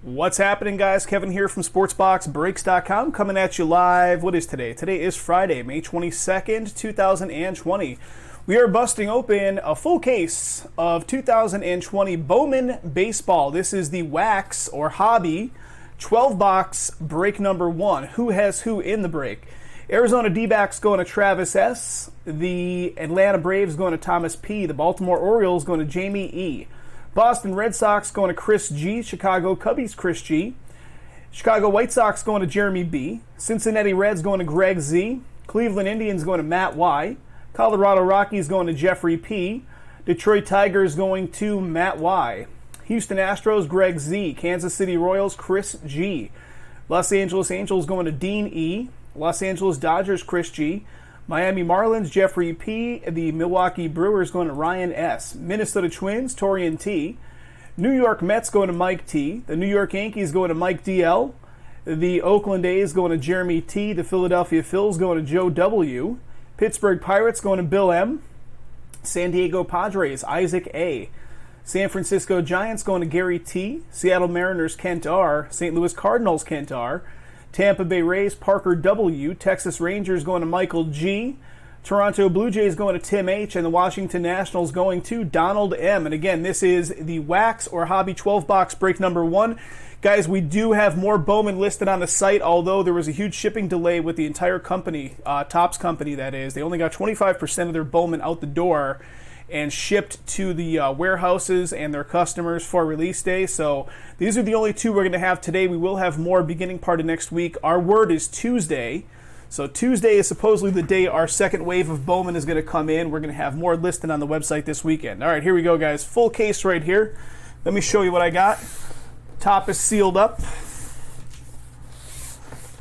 What's happening, guys? Kevin here from SportsBoxBreaks.com coming at you live. What is today? Today is Friday, May 22nd, 2020. We are busting open a full case of 2020 Bowman Baseball. This is the Wax or Hobby 12-box break number 1. Who has who in the break? Arizona D-backs going to Travis S. The Atlanta Braves going to Thomas P. The Baltimore Orioles going to Jamie E. Boston Red Sox going to Chris G. Chicago Cubbies Chris G. Chicago White Sox going to Jeremy B. Cincinnati Reds going to Greg Z. Cleveland Indians going to Matt Y. Colorado Rockies going to Jeffrey P. Detroit Tigers going to Matt Y. Houston Astros Greg Z. Kansas City Royals Chris G. Los Angeles Angels going to Dean E. Los Angeles Dodgers Chris G. Miami Marlins, Jeffrey P. The Milwaukee Brewers going to Ryan S. Minnesota Twins, Torian T. New York Mets going to Mike T. The New York Yankees going to Mike DL. The Oakland A's going to Jeremy T. The Philadelphia Phils going to Joe W. Pittsburgh Pirates going to Bill M. San Diego Padres, Isaac A. San Francisco Giants going to Gary T. Seattle Mariners, Kent R. St. Louis Cardinals, Kent R. Tampa Bay Rays, Parker W. Texas Rangers going to Michael G. Toronto Blue Jays going to Tim H. And the Washington Nationals going to Donald M. And again, this is the Wax or Hobby 12-box break number 1. Guys, we do have more Bowman listed on the site, although there was a huge shipping delay with the entire company, Topps company that is. They only got 25% of their Bowman out the door and shipped to the warehouses and their customers for release day. So these are the only two we're going to have today. We will have more beginning part of next week. Our word is Tuesday. So Tuesday is supposedly the day our second wave of Bowman is going to come in. We're going to have more listed on the website this weekend. All right, here we go, guys. Full case right here. Let me show you what I got. Top is sealed up.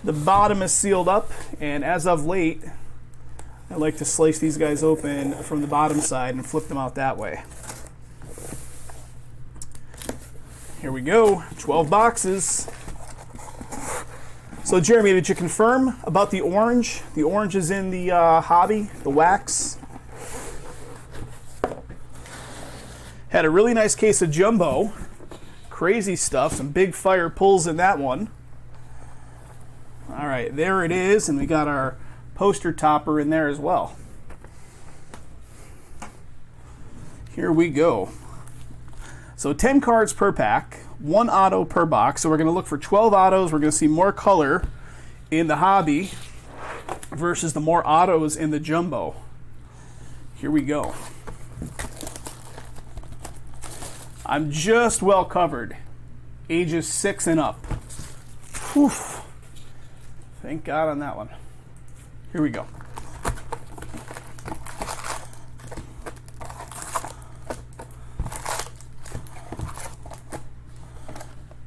The bottom is sealed up. And as of late, I like to slice these guys open from the bottom side and flip them out that way. Here we go, 12 boxes. So Jeremy, did you confirm about the orange? The orange is in the hobby, the Wax. Had a really nice case of jumbo. Crazy stuff, some big fire pulls in that one. All right, there it is, and we got our poster topper in there as well. Here we go. So 10 cards per pack, 1 auto per box. So we're going to look for 12 autos. We're going to see more color in the hobby versus the more autos in the jumbo. Here we go. I'm just well covered. Ages 6 and up. Whew. Thank God on that one. Here we go.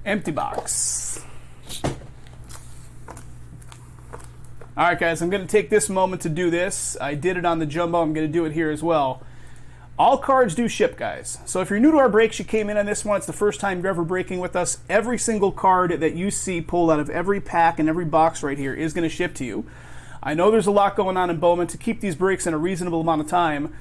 Empty box. All right, guys, I'm going to take this moment to do this. I did it on the jumbo. I'm going to do it here as well. All cards do ship, guys. So if you're new to our breaks, you came in on this one, it's the first time you're ever breaking with us, every single card that you see pulled out of every pack and every box right here is going to ship to you. I know there's a lot going on in Bowman. To keep these breaks in a reasonable amount of time,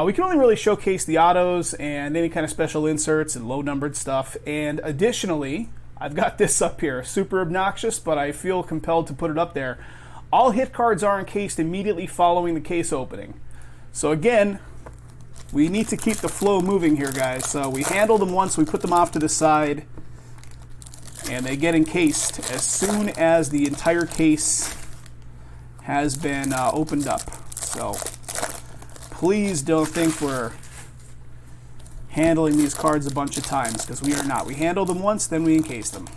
we can only really showcase the autos and any kind of special inserts and low-numbered stuff. And additionally, I've got this up here. Super obnoxious, but I feel compelled to put it up there. All hit cards are encased immediately following the case opening. So again, we need to keep the flow moving here, guys. So we handle them once, we put them off to the side, and they get encased as soon as the entire case has been opened up. So please don't think we're handling these cards a bunch of times, because we are not. We handle them once, then we encase them.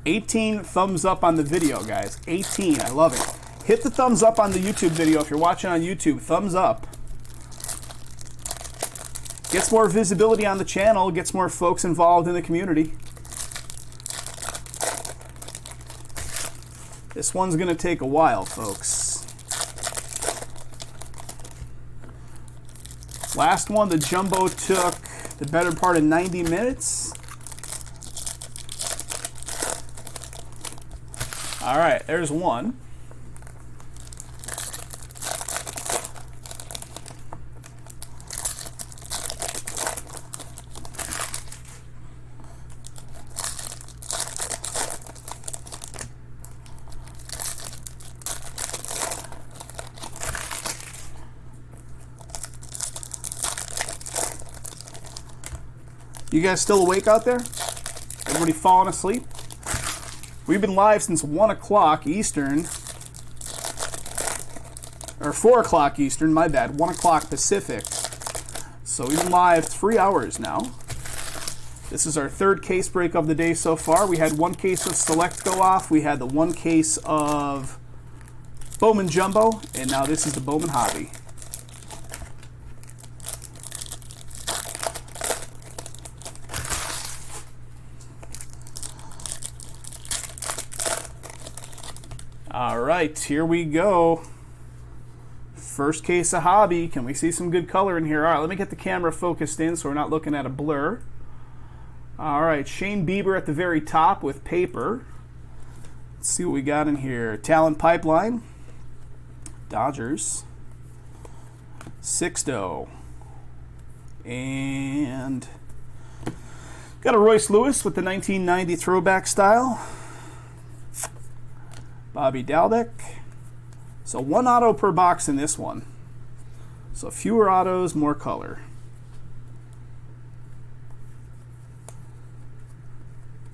$18 thumbs up on the video, guys. 18, I love it. Hit the thumbs up on the YouTube video if you're watching on YouTube. Thumbs up. Gets more visibility on the channel, gets more folks involved in the community. This one's going to take a while, folks. Last one, the jumbo, took the better part of 90 minutes. All right, there's one. You guys still awake out there? Everybody falling asleep? We've been live since 1 o'clock Eastern. Or 4 o'clock Eastern, my bad. 1 o'clock Pacific. So we've been live 3 hours now. This is our third case break of the day so far. We had one case of Select go off. We had the one case of Bowman Jumbo. And now this is the Bowman Hobby. All right, here we go. First case of Hobby. Can we see some good color in here? All right, let me get the camera focused in so we're not looking at a blur. All right, Shane Bieber at the very top with paper. Let's see what we got in here. Talent Pipeline, Dodgers, Sixto, and got a Royce Lewis with the 1990 throwback style. Bobby Dalbec. So one auto per box in this one. So fewer autos, more color.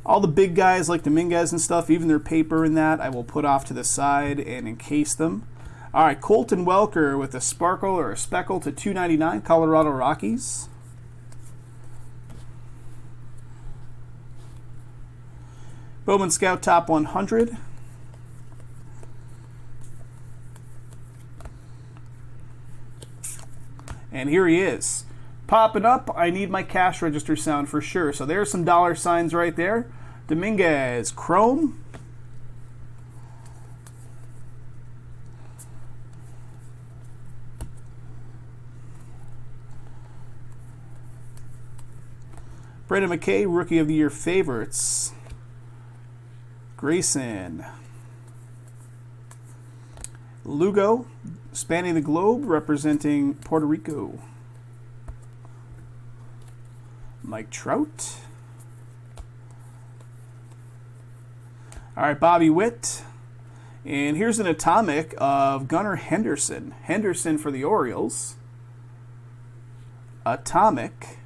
All the big guys like Dominguez and stuff, even their paper and that, I will put off to the side and encase them. All right, Colton Welker with a sparkle or a speckle to $2.99, Colorado Rockies. Bowman Scout Top 100. And here he is. Popping up, I need my cash register sound for sure. So there's some dollar signs right there. Dominguez, Chrome. Brendan McKay, Rookie of the Year favorites. Grayson. Lugo, spanning the globe, representing Puerto Rico. Mike Trout. All right, Bobby Witt. And here's an atomic of Gunnar Henderson. Henderson for the Orioles. Atomic.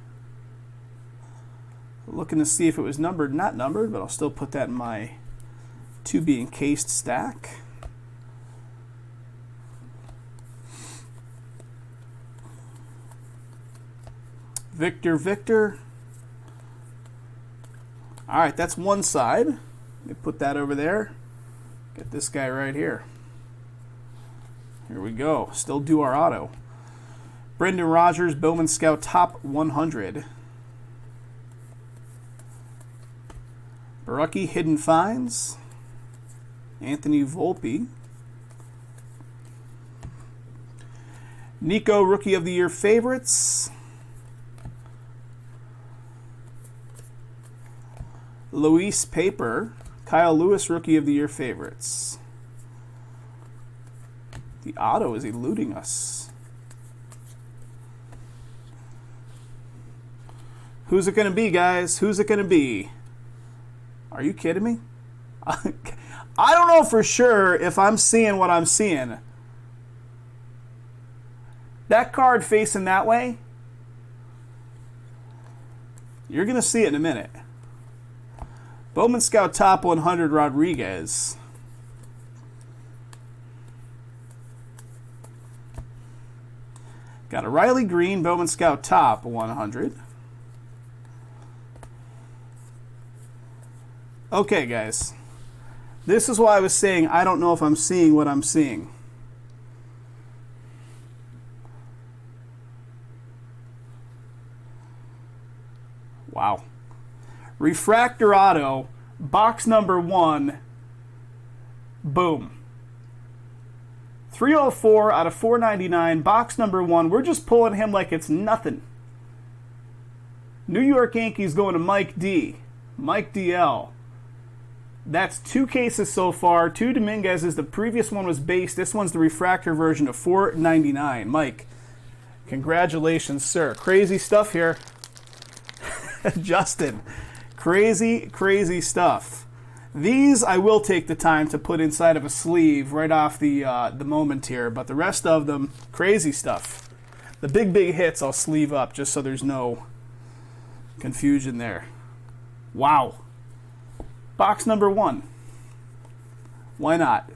Looking to see if it was numbered. Not numbered, but I'll still put that in my to be encased stack. Victor. All right, that's one side. Let me put that over there. Get this guy right here. Here we go. Still do our auto. Brendan Rodgers, Bowman Scout Top 100. Barucki, Hidden Finds. Anthony Volpe. Nico, Rookie of the Year favorites. Luis Paper, Kyle Lewis, Rookie of the Year favorites. The auto is eluding us. Who's it going to be, guys? Who's it going to be? Are you kidding me? I don't know for sure if I'm seeing what I'm seeing. That card facing that way, you're going to see it in a minute. Bowman Scout Top 100 Rodriguez. Got a Riley Green Bowman Scout Top 100. Okay, guys. This is why I was saying I don't know if I'm seeing what I'm seeing. Wow. Refractor Auto, box number 1, boom. 304 out of 499, box number 1. We're just pulling him like it's nothing. New York Yankees going to Mike D. Mike DL. That's 2 cases so far. 2 Dominguez's. The previous one was base. This one's the refractor version of 499. Mike, congratulations, sir. Crazy stuff here. Justin. Crazy stuff. These I will take the time to put inside of a sleeve right off the moment here, but the rest of them, crazy stuff. The big hits I'll sleeve up just so there's no confusion there. Wow. Box number 1. Why not?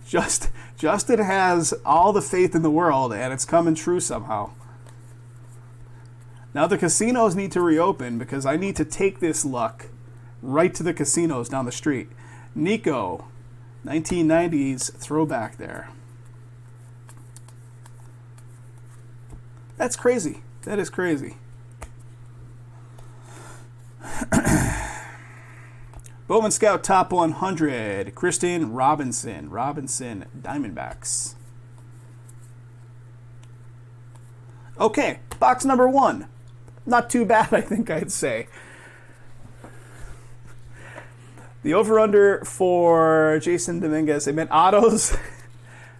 Justin has all the faith in the world, and it's coming true somehow. Now the casinos need to reopen because I need to take this luck right to the casinos down the street. Nico, 1990s throwback there. That's crazy. That is crazy. Bowman Scout Top 100. Kristen Robinson. Robinson Diamondbacks. Okay, box number 1. Not too bad, I think I'd say. The over-under for Jason Dominguez, they meant autos.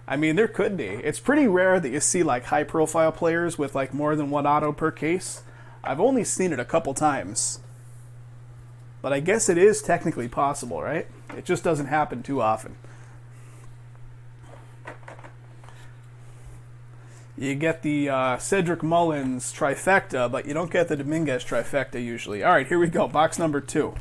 I mean, there could be. It's pretty rare that you see like high-profile players with like more than one auto per case. I've only seen it a couple times. But I guess it is technically possible, right? It just doesn't happen too often. You get the Cedric Mullins trifecta, but you don't get the Dominguez trifecta usually. All right, here we go. Box number 2.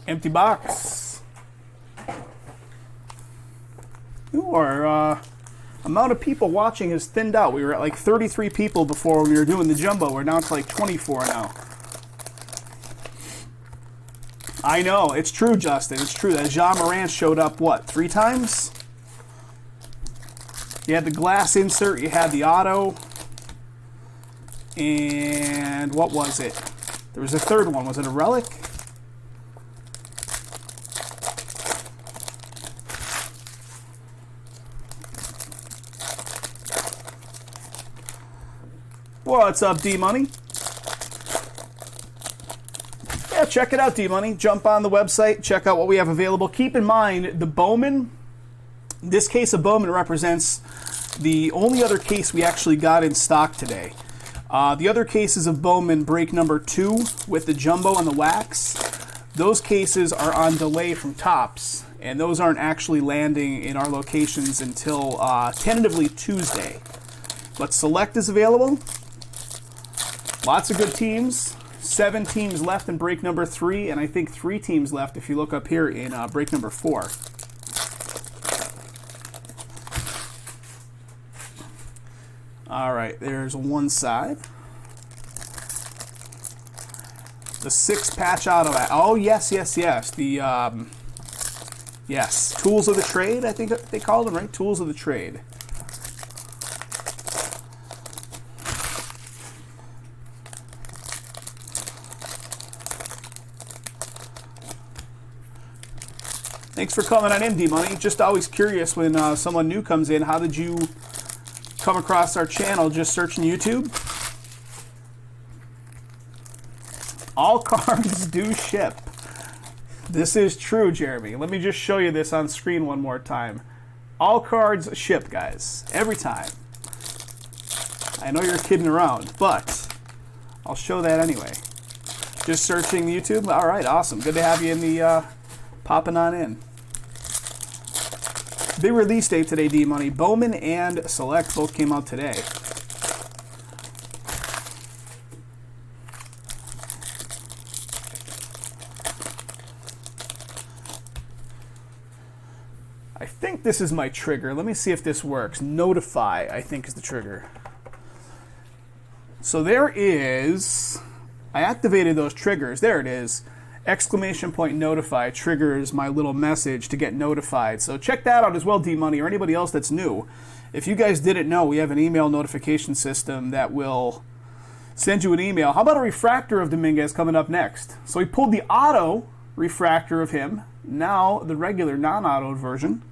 Empty box. Our amount of people watching has thinned out. We were at like 33 people before we were doing the jumbo. We're now to like 24 now. I know. It's true, Justin. It's true. That Jean Morant showed up, what, 3 times? You had the glass insert. You had the auto. And what was it? There was a third one. Was it a relic? What's up, D-Money? Yeah, check it out, D-Money. Jump on the website, check out what we have available. Keep in mind, the Bowman, this case of Bowman represents the only other case we actually got in stock today. The other cases of Bowman, break number 2 with the jumbo and the wax, those cases are on delay from Topps, and those aren't actually landing in our locations until tentatively Tuesday. But Select is available. Lots of good teams. 7 teams left in break number 3, and I think 3 teams left if you look up here in break number 4. All right, there's one side. The 6 patch auto. Oh, yes. The, yes, Tools of the Trade, I think they called them, right? Tools of the Trade. Thanks for coming on in, D-Money. Just always curious when someone new comes in, how did you come across our channel? Just searching YouTube? All cards do ship. This is true, Jeremy. Let me just show you this on screen one more time. All cards ship, guys. Every time. I know you're kidding around, but I'll show that anyway. Just searching YouTube? All right, awesome. Good to have you in the popping on in. Big release date today, D-Money. Bowman and Select both came out today. I think this is my trigger. Let me see if this works. Notify, I think, is the trigger. So there is... I activated those triggers. There it is. Exclamation point notify triggers my little message to get notified. So check that out as well, D-Money, or anybody else that's new. If you guys didn't know, we have an email notification system that will send you an email. How about a Refractor of Dominguez coming up next? So we pulled the auto Refractor of him, now the regular non-auto version.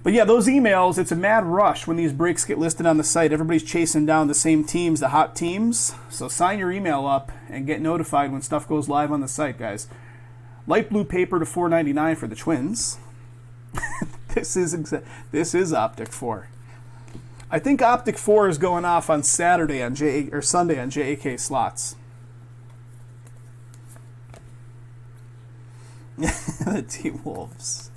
But yeah, those emails, it's a mad rush when these breaks get listed on the site. Everybody's chasing down the same teams, the hot teams. So sign your email up and get notified when stuff goes live on the site, guys. Light blue paper to $4.99 for the Twins. This is Optic 4. I think Optic 4 is going off on Saturday on Sunday on JAK slots. The T-Wolves.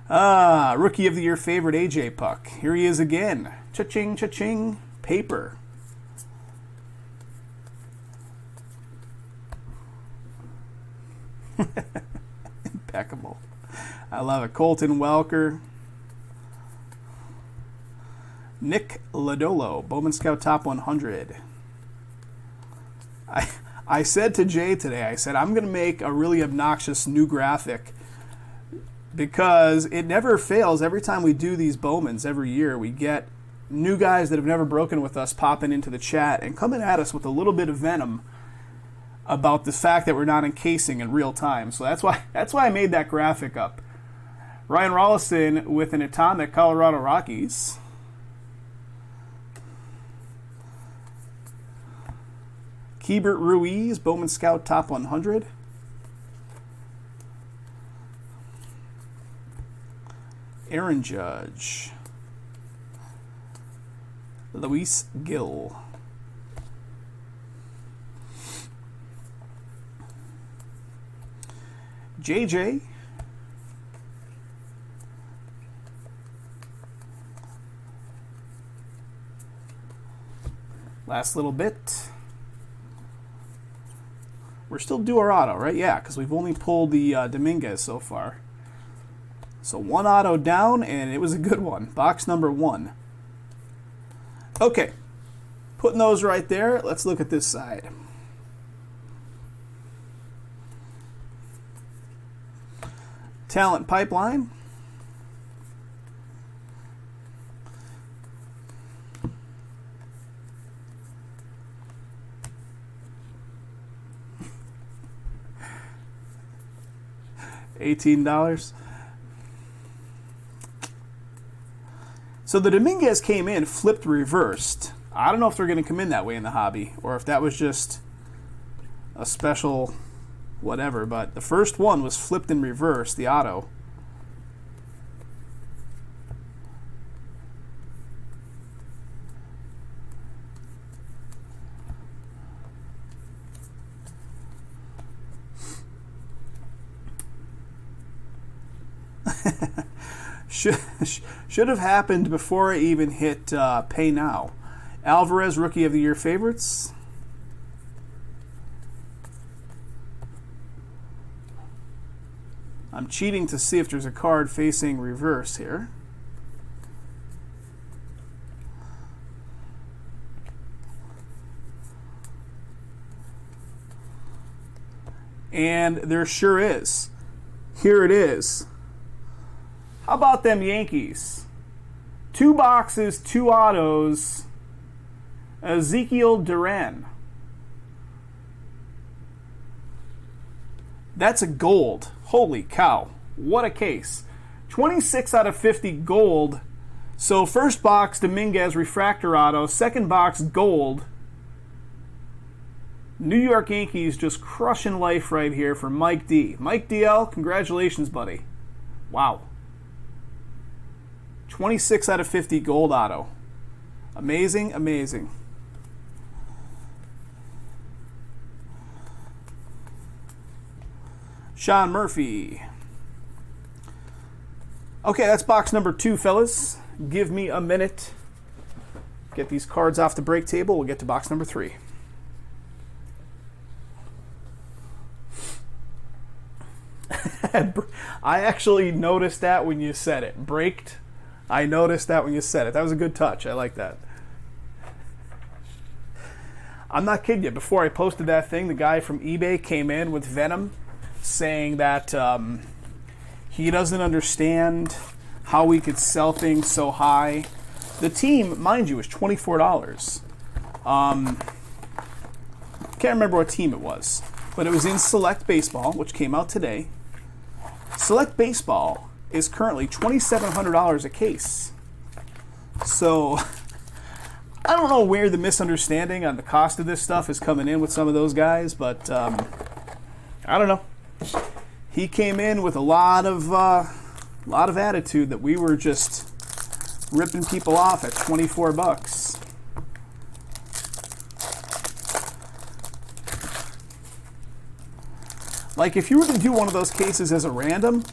Rookie of the Year favorite AJ Puck. Here he is again. Cha-ching, cha-ching. Paper. Impeccable. I love it. Colton Welker. Nick Lodolo, Bowman Scout Top 100. I said to Jay today, I said, I'm going to make a really obnoxious new graphic because it never fails. Every time we do these Bowmans every year, we get new guys that have never broken with us popping into the chat and coming at us with a little bit of venom about the fact that we're not encasing in real time. So that's why I made that graphic up. Ryan Rollison with an Atomic Colorado Rockies. Keibert Ruiz, Bowman Scout Top 100. Aaron Judge. Luis Gill. JJ. Last little bit. We're still due our auto, right? Yeah, because we've only pulled the Dominguez so far. So one auto down, and it was a good one. Box number 1. Okay, putting those right there. Let's look at this side. Talent pipeline. $18. So the Dominguez came in, flipped, reversed. I don't know if they're going to come in that way in the hobby, or if that was just a special whatever, but the first one was flipped in reverse, the auto. Should have happened before I even hit pay now. Alvarez, Rookie of the Year favorites. I'm cheating to see if there's a card facing reverse here. And there sure is. Here it is. How about them Yankees? 2 boxes, 2 autos. Ezekiel Duran. That's a gold. Holy cow. What a case. 26 out of 50 gold. So first box, Dominguez Refractor Auto. Second box, gold. New York Yankees just crushing life right here for Mike D. Mike DL, congratulations, buddy. Wow. 26 out of 50 gold auto. Amazing, amazing. Sean Murphy. Okay, that's box number 2, fellas. Give me a minute. Get these cards off the break table. We'll get to box number 3. I actually noticed that when you said it. Braked. I noticed that when you said it. That was a good touch. I like that. I'm not kidding you. Before I posted that thing, the guy from eBay came in with Venom saying that he doesn't understand how we could sell things so high. The team, mind you, is $24. Can't remember what team it was, but it was in Select Baseball, which came out today. Select Baseball is currently $2,700 a case. So I don't know where the misunderstanding on the cost of this stuff is coming in with some of those guys, but I don't know. He came in with a lot of A lot of attitude that we were just ripping people off at 24 bucks. Like, if you were to do one of those cases as a random,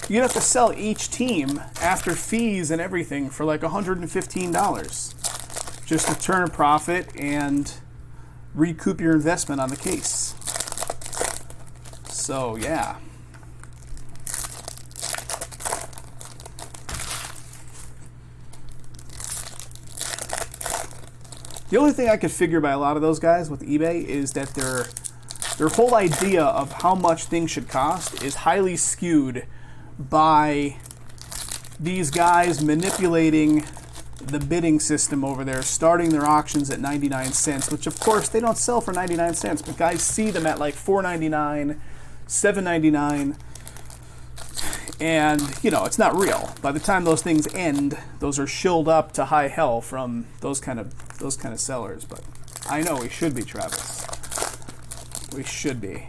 you'd have to sell each team after fees and everything for like $115 just to turn a profit and recoup your investment on the case. So, yeah. The only thing I could figure by a lot of those guys with eBay is that their whole idea of how much things should cost is highly skewed by these guys manipulating the bidding system over there, starting their auctions at 99 cents, which of course they don't sell for 99 cents, but guys see them at like $4.99, $7.99, and you know, it's not real. By the time those things end, those are shilled up to high hell from those kind of sellers. But I know we should be, Travis. We should be.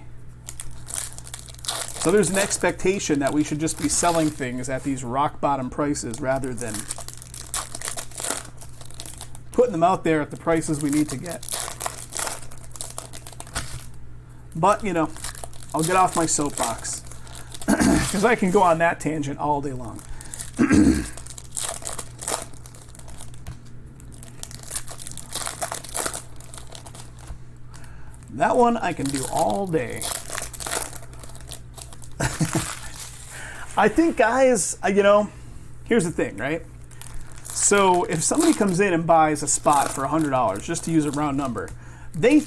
So there's an expectation that we should just be selling things at these rock bottom prices rather than putting them out there at the prices we need to get. But, you know, I'll get off my soapbox because I can go on that tangent all day long. That one I can do all day. I think, guys, you know, here's the thing, right? So if somebody comes in and buys a spot for $100, just to use a round number, a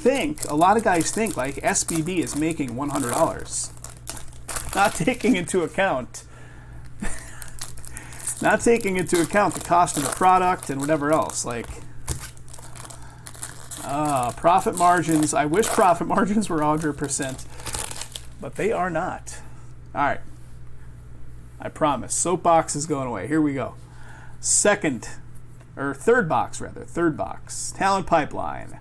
lot of guys think like SBB is making $100. Not taking into account the cost of the product and whatever else. Like, profit margins, I wish profit margins were 100%, but they are not. All right. I promise. Soapbox is going away. Here we go. Third box. Talent Pipeline.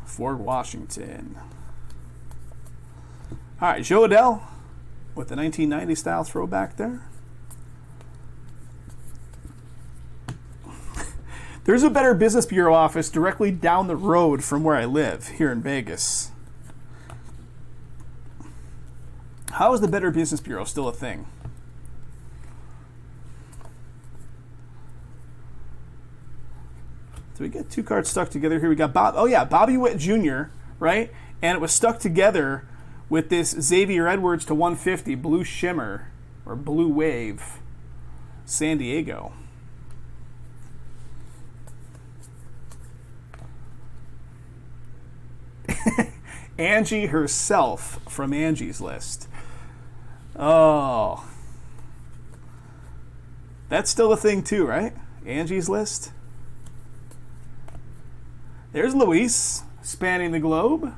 Ford Washington. All right, Joe Adell with the 1990 style throwback there. There's a Better Business Bureau office directly down the road from where I live here in Vegas. How is the Better Business Bureau still a thing? So we get two cards stuck together here. We got Bobby Witt Jr., right? And it was stuck together with this Xavier Edwards to 150, Blue Shimmer, or Blue Wave, San Diego. Angie herself from Angie's List. Oh. That's still a thing too, right? Angie's List. There's Luis, spanning the globe.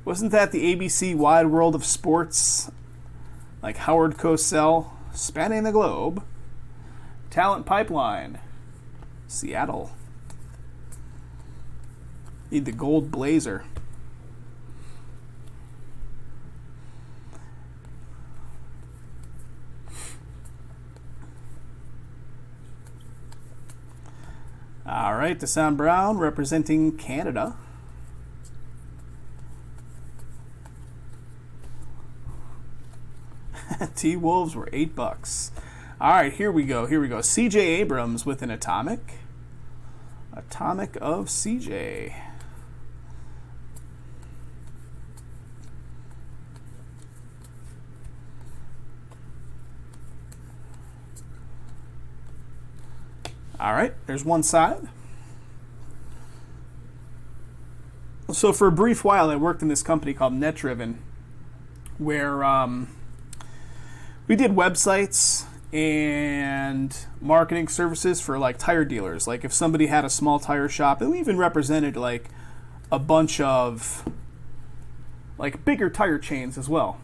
Wasn't that the ABC Wide World of Sports? Like Howard Cosell, spanning the globe. Talent Pipeline, Seattle. Need the gold blazer. All right, Deshaun Brown representing Canada. T-Wolves were $8. All right, here we go. C.J. Abrams with an Atomic. Atomic of C.J. All right, there's one side. So for a brief while, I worked in this company called NetDriven, where we did websites and marketing services for like tire dealers. Like if somebody had a small tire shop, and we even represented like a bunch of like bigger tire chains as well.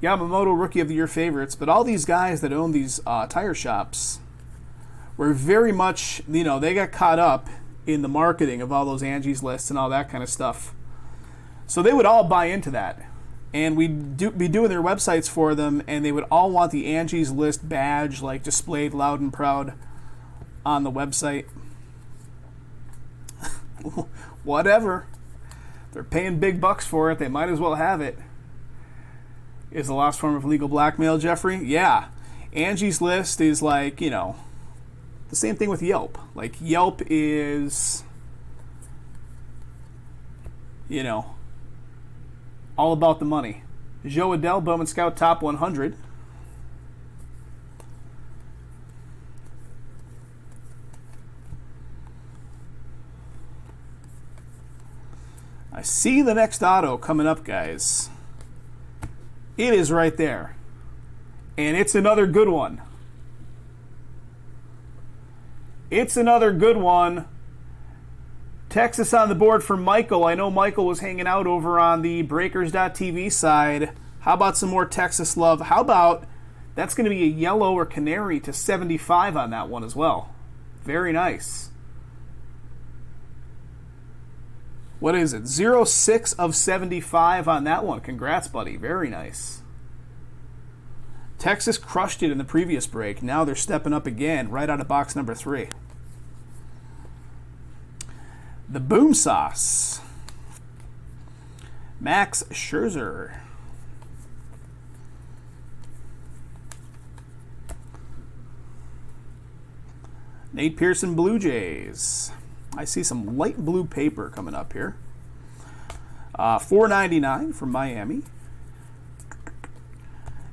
Yamamoto Rookie of the Year favorites, but all these guys that own these tire shops were very much, you know, they got caught up in the marketing of all those Angie's Lists and all that kind of stuff. So they would all buy into that. And we'd be doing their websites for them, and they would all want the Angie's List badge like displayed loud and proud on the website. Whatever. They're paying big bucks for it. They might as well have it. Is the last form of legal blackmail, Jeffrey? Yeah. Angie's List is like, you know, the same thing with Yelp. Like, Yelp is, you know, all about the money. Joe Adele, Bowman Scout Top 100. I see the next auto coming up, guys. It is right there. And it's another good one. It's another good one. Texas on the board for Michael. I know Michael was hanging out over on the Breakers.tv side. How about some more Texas love? How about, that's going to be a yellow or canary to 75 on that one as well. Very nice. What is it? 06 of 75 on that one. Congrats, buddy. Very nice. Texas crushed it in the previous break. Now they're stepping up again right out of box number 3. The Boom Sauce. Max Scherzer. Nate Pearson, Blue Jays. I see some light blue paper coming up here. $4.99 from Miami.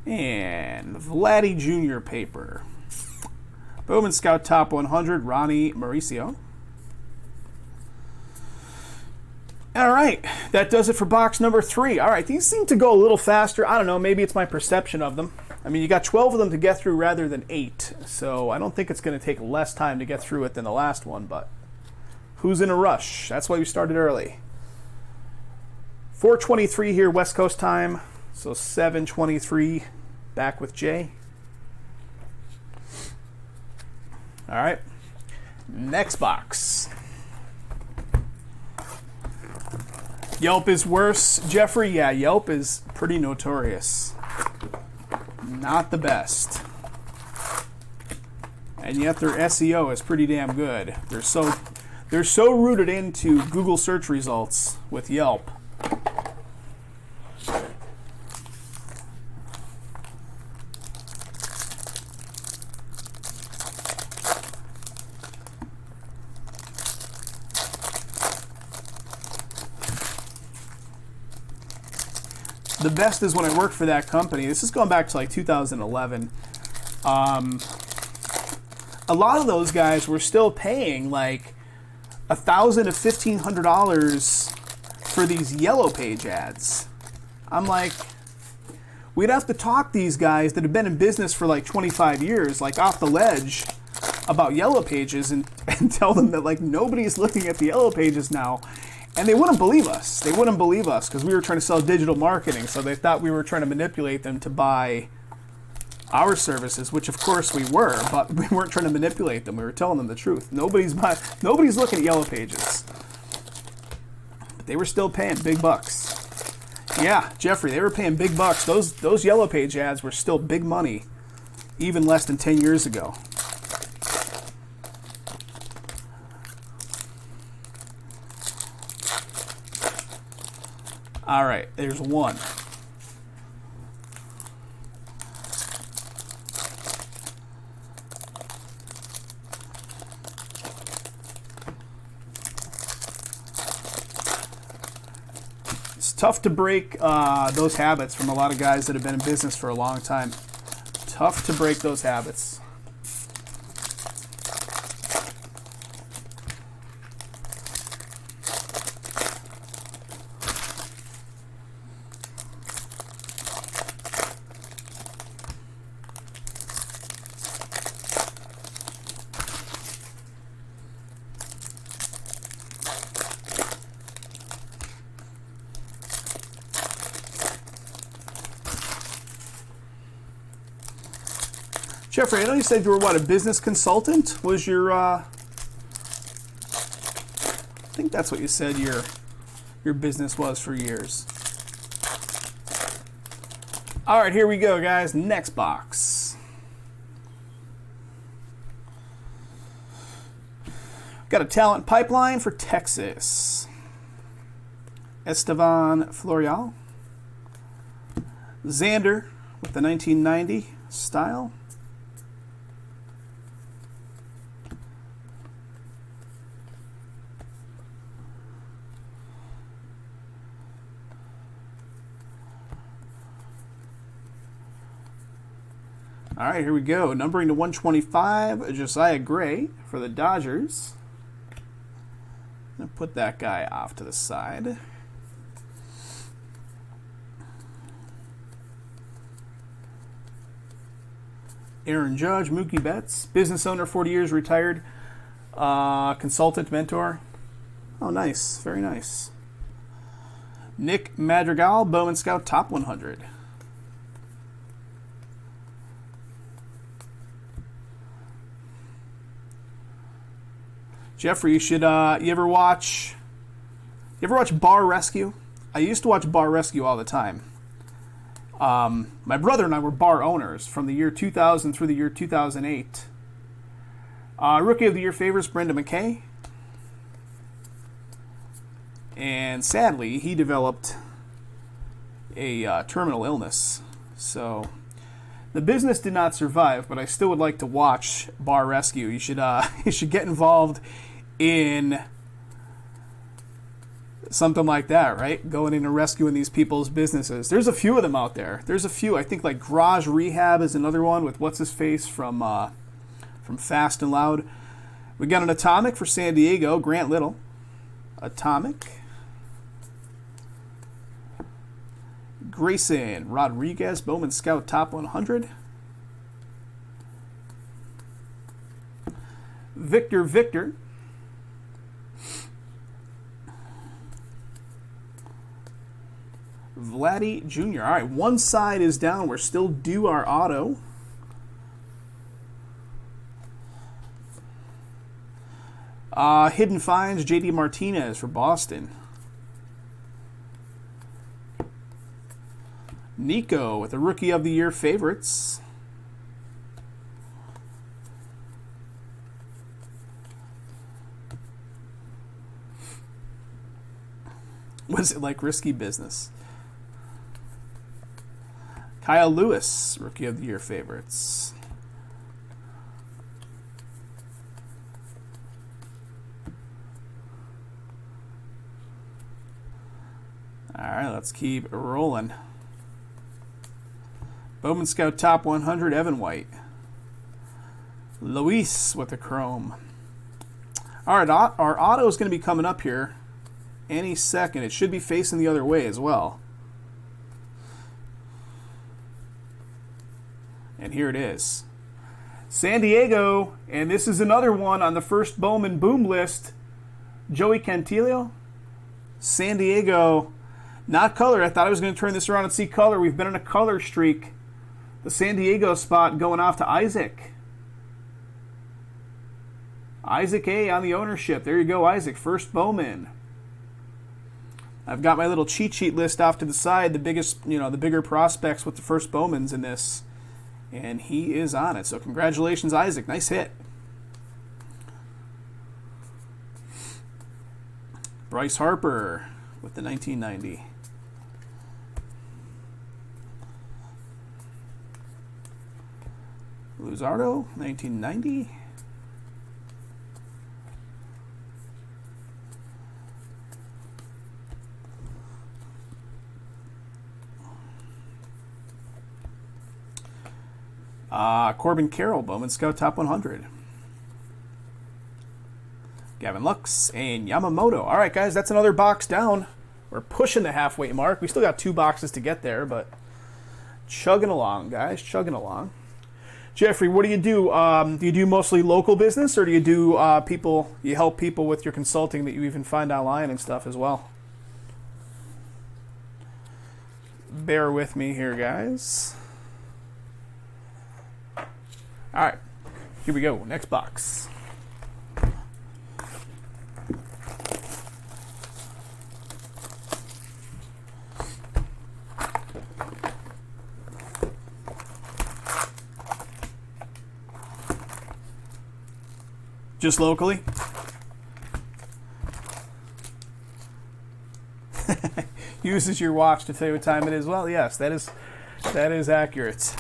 And Vladdy Jr. paper. Bowman Scout Top 100, Ronnie Mauricio. All right, that does it for box number 3. All right, these seem to go a little faster. I don't know, maybe it's my perception of them. I mean, you got 12 of them to get through rather than 8, so I don't think it's going to take less time to get through it than the last one, but who's in a rush? That's why we started early. 4:23 here, West Coast time, so 7:23 back with Jay. All right, next box. Yelp is worse, Jeffrey? Yeah, Yelp is pretty notorious. Not the best. And yet their SEO is pretty damn good. They're so rooted into Google search results with Yelp. The best is when I worked for that company. This is going back to like 2011. A lot of those guys were still paying like $1,000 to $1,500 for these Yellow Page ads. I'm like, we'd have to talk these guys that have been in business for like 25 years, like off the ledge, about Yellow Pages and tell them that like nobody's looking at the Yellow Pages now. And they wouldn't believe us. They wouldn't believe us because we were trying to sell digital marketing. So they thought we were trying to manipulate them to buy our services, which of course we were, but we weren't trying to manipulate them. We were telling them the truth. Nobody's looking at Yellow Pages. But they were still paying big bucks. Yeah, Jeffrey, they were paying big bucks. Those Yellow Page ads were still big money, even less than 10 years ago. All right, there's one. It's tough to break those habits from a lot of guys that have been in business for a long time. Tough to break those habits. Jeffrey, I know you said you were, what, a business consultant? Was your, I think that's what you said, your business was for years. All right, here we go, guys. Next box. Got a talent pipeline for Texas. Estevan Florial. Xander with the 1990 style. All right, here we go. Numbering to 125, Josiah Gray for the Dodgers. I'm going to put that guy off to the side. Aaron Judge, Mookie Betts, business owner, 40 years, retired, consultant, mentor. Oh, nice. Very nice. Nick Madrigal, Bowman Scout, top 100. Jeffrey, you should you ever watch Bar Rescue? I used to watch Bar Rescue all the time. My brother and I were bar owners from the year 2000 through the year 2008. Rookie of the Year favorites, Brenda McKay. And sadly, he developed a terminal illness. So the business did not survive, but I still would like to watch Bar Rescue. You should get involved in something like that, right? Going in and rescuing these people's businesses. There's a few of them out there. There's a few. I think like Garage Rehab is another one with what's his face from Fast and Loud. We got an Atomic for San Diego, Grant Little. Atomic. Grayson Rodriguez, Bowman Scout, top 100. Victor. Vladdy Jr. All right, one side is down. We're still due our auto. Hidden Finds, JD Martinez for Boston. Nico with the Rookie of the Year favorites. Was it like risky business? Kyle Lewis, Rookie of the Year favorites. All right, let's keep rolling. Bowman Scout top 100, Evan White. Luis with the chrome. All right, our auto is going to be coming up here any second. It should be facing the other way as well. And here it is. San Diego, and this is another one on the first Bowman boom list. Joey Cantillo. San Diego, not color. I thought I was going to turn this around and see color. We've been on a color streak. The San Diego spot going off to Isaac. Isaac A on the ownership. There you go, Isaac. First Bowman. I've got my little cheat sheet list off to the side. The biggest, the bigger prospects with the first Bowmans in this. And he is on it. So congratulations, Isaac. Nice hit. Bryce Harper with the 1990. Luzardo, 1990. Corbin Carroll, Bowman Scout top 100. Gavin Lux and Yamamoto. All right, guys, that's another box down. We're pushing the halfway mark. We still got 2 boxes to get there, but chugging along, guys, chugging along. Jeffrey, what do you do? Do you do mostly local business, or do you do you help people with your consulting that you even find online and stuff as well? Bear with me here, guys. All right, here we go. Next box. Just locally? Uses your watch to tell you what time it is. Well, yes, that is accurate.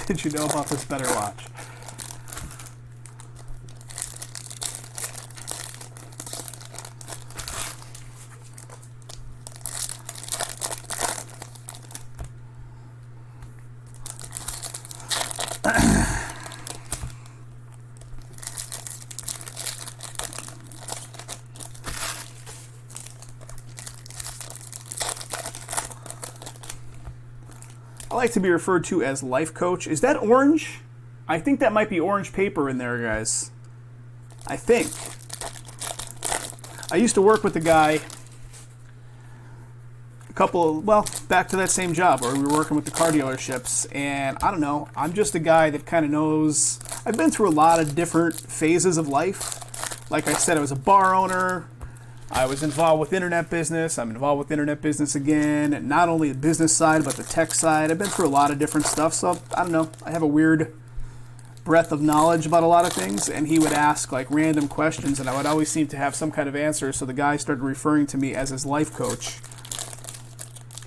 Did you know about this better watch? I like to be referred to as life coach. Is that orange? I think that might be orange paper in there, guys. I think. I used to work with a guy back to that same job where we were working with the car dealerships, and I don't know, I'm just a guy that kind of knows, I've been through a lot of different phases of life. Like I said, I was a bar owner. I was involved with internet business. I'm involved with internet business again. Not only the business side, but the tech side. I've been through a lot of different stuff. So, I don't know. I have a weird breadth of knowledge about a lot of things. And he would ask like random questions, and I would always seem to have some kind of answer. So the guy started referring to me as his life coach.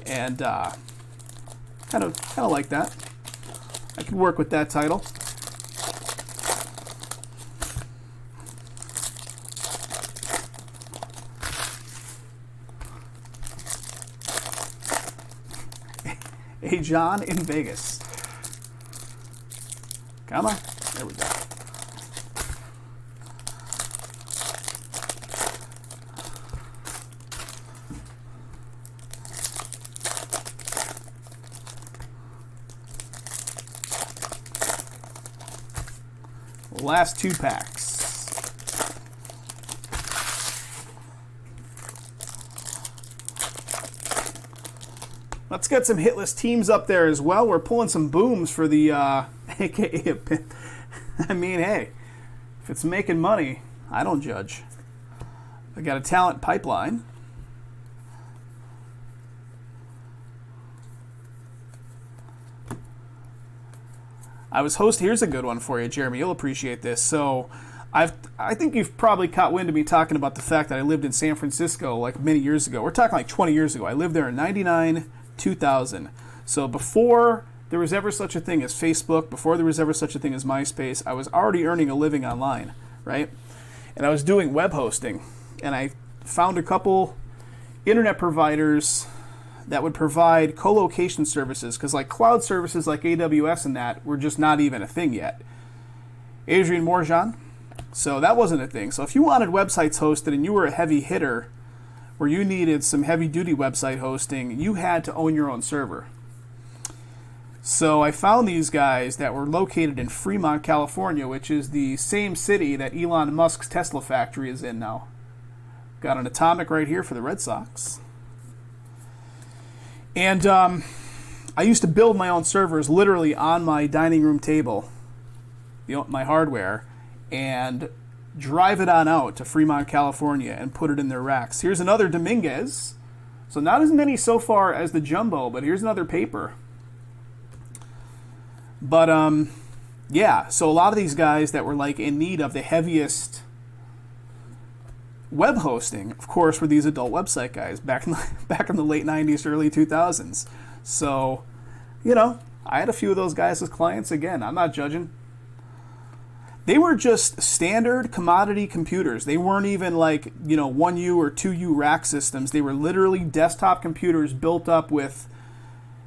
And kind of like that. I could work with that title. Hey, John in Vegas. Come on. There we go. Last 2 packs. Let's get some hitless teams up there as well. We're pulling some booms for the AKA. I mean, hey, if it's making money, I don't judge. I got a talent pipeline. Here's a good one for you, Jeremy. You'll appreciate this. So, I think you've probably caught wind of me talking about the fact that I lived in San Francisco like many years ago. We're talking like 20 years ago. I lived there in 99, 2000. So before there was ever such a thing as Facebook, before there was ever such a thing as MySpace, I was already earning a living online, right? And I was doing web hosting. And I found a couple internet providers that would provide co-location services, because like cloud services like AWS and that were just not even a thing yet. Adrian Morjan. So that wasn't a thing. So if you wanted websites hosted and you were a heavy hitter where you needed some heavy-duty website hosting, you had to own your own server. So I found these guys that were located in Fremont, California, which is the same city that Elon Musk's Tesla factory is in now. Got an atomic right here for the Red Sox. And I used to build my own servers literally on my dining room table, my hardware, and drive it on out to Fremont, California, and put it in their racks. Here's another Dominguez. So not as many so far as the Jumbo, but here's another paper. But, yeah, so a lot of these guys that were like in need of the heaviest web hosting, of course, were these adult website guys back in the late 90s, early 2000s. So, I had a few of those guys as clients. Again, I'm not judging. They were just standard commodity computers. They weren't even like, 1U or 2U rack systems. They were literally desktop computers built up with,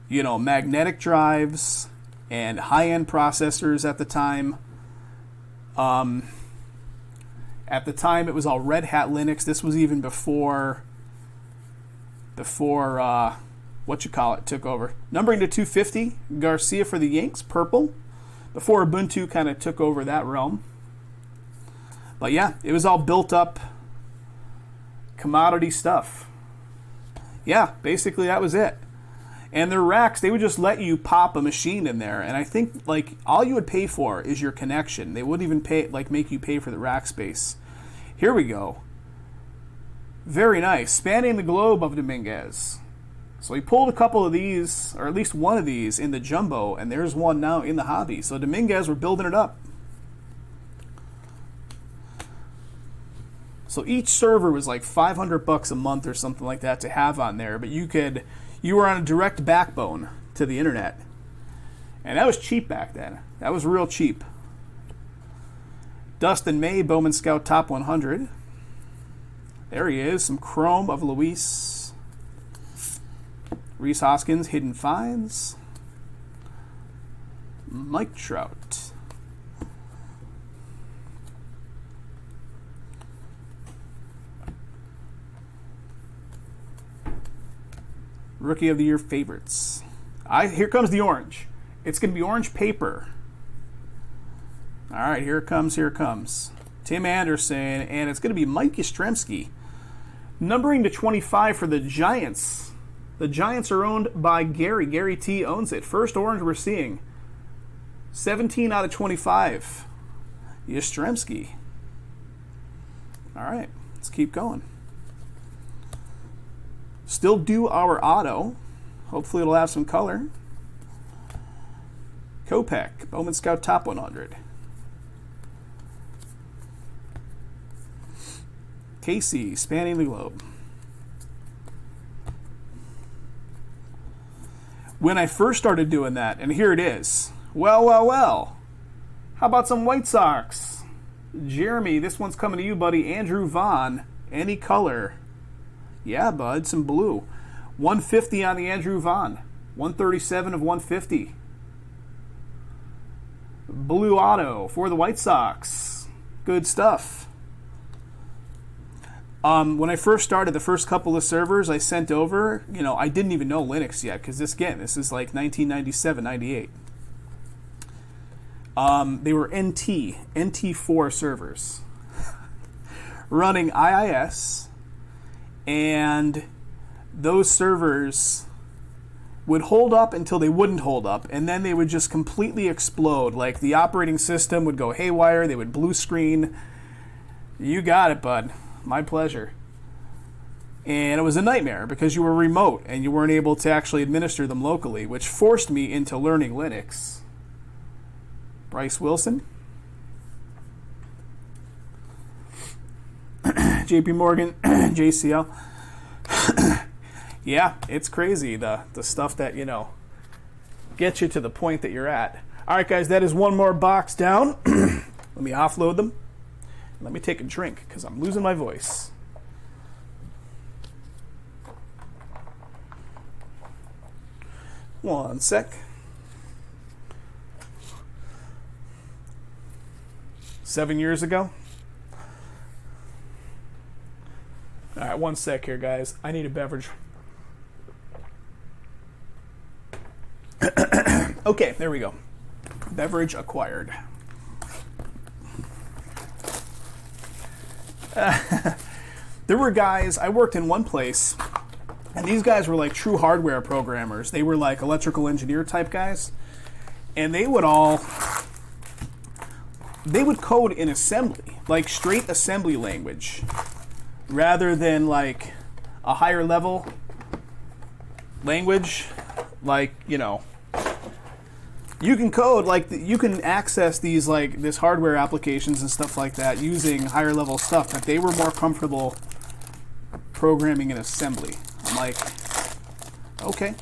magnetic drives and high-end processors at the time. At the time, it was all Red Hat Linux. This was even before took over. Numbering to 250, Garcia for the Yanks, purple. Before Ubuntu kind of took over that realm. But yeah, it was all built up commodity stuff. Yeah, basically that was it. And their racks, they would just let you pop a machine in there. And I think, like, all you would pay for is your connection. They wouldn't even pay, like, make you pay for the rack space. Here we go. Very nice. Spanning the globe of Dominguez. So he pulled a couple of these, or at least one of these, in the jumbo, and there's one now in the hobby. So Dominguez, we're building it up. So each server was like $500 a month or something like that to have on there, but you were on a direct backbone to the internet. And that was cheap back then. That was real cheap. Dustin May, Bowman Scout Top 100. There he is, some chrome of Luis. Reese Hoskins, Hidden Finds. Mike Trout. Rookie of the Year favorites. Here comes the orange. It's going to be orange paper. All right, here it comes, here it comes. Tim Anderson, and it's going to be Mike Yastrzemski. Numbering to 25 for the Giants. The Giants are owned by Gary. Gary T owns it. First orange we're seeing. 17 out of 25. Yastrzemski. All right, let's keep going. Still do our auto. Hopefully it'll have some color. Kopech, Bowman Scout Top 100. Casey, Spanning the Globe. When I first started doing that, and here it is. Well. How about some White Sox? Jeremy, this one's coming to you, buddy. Andrew Vaughn, any color. Yeah, bud, some blue. 150 on the Andrew Vaughn. 137 of 150. Blue auto for the White Sox. Good stuff. When I first started, the first couple of servers I sent over, I didn't even know Linux yet, because this is like 1997, 98. They were NT4 servers running IIS, and those servers would hold up until they wouldn't hold up, and then they would just completely explode. Like, the operating system would go haywire, they would blue screen. You got it, bud. My pleasure. And it was a nightmare because you were remote and you weren't able to actually administer them locally, which forced me into learning Linux. Bryce Wilson. JP Morgan, JCL. Yeah, it's crazy, the stuff that, gets you to the point that you're at. All right, guys, that is one more box down. Let me offload them. Let me take a drink because I'm losing my voice. One sec. Seven years ago. All right, one sec here, guys. I need a beverage. Okay, there we go. Beverage acquired. There were guys, I worked in one place, and these guys were like true hardware programmers. They were like electrical engineer type guys, and they would code in assembly, like straight assembly language, rather than like a higher level language, like, you can code, like, you can access these, like, this hardware applications and stuff like that using higher level stuff, but they were more comfortable programming in assembly. I'm like, okay.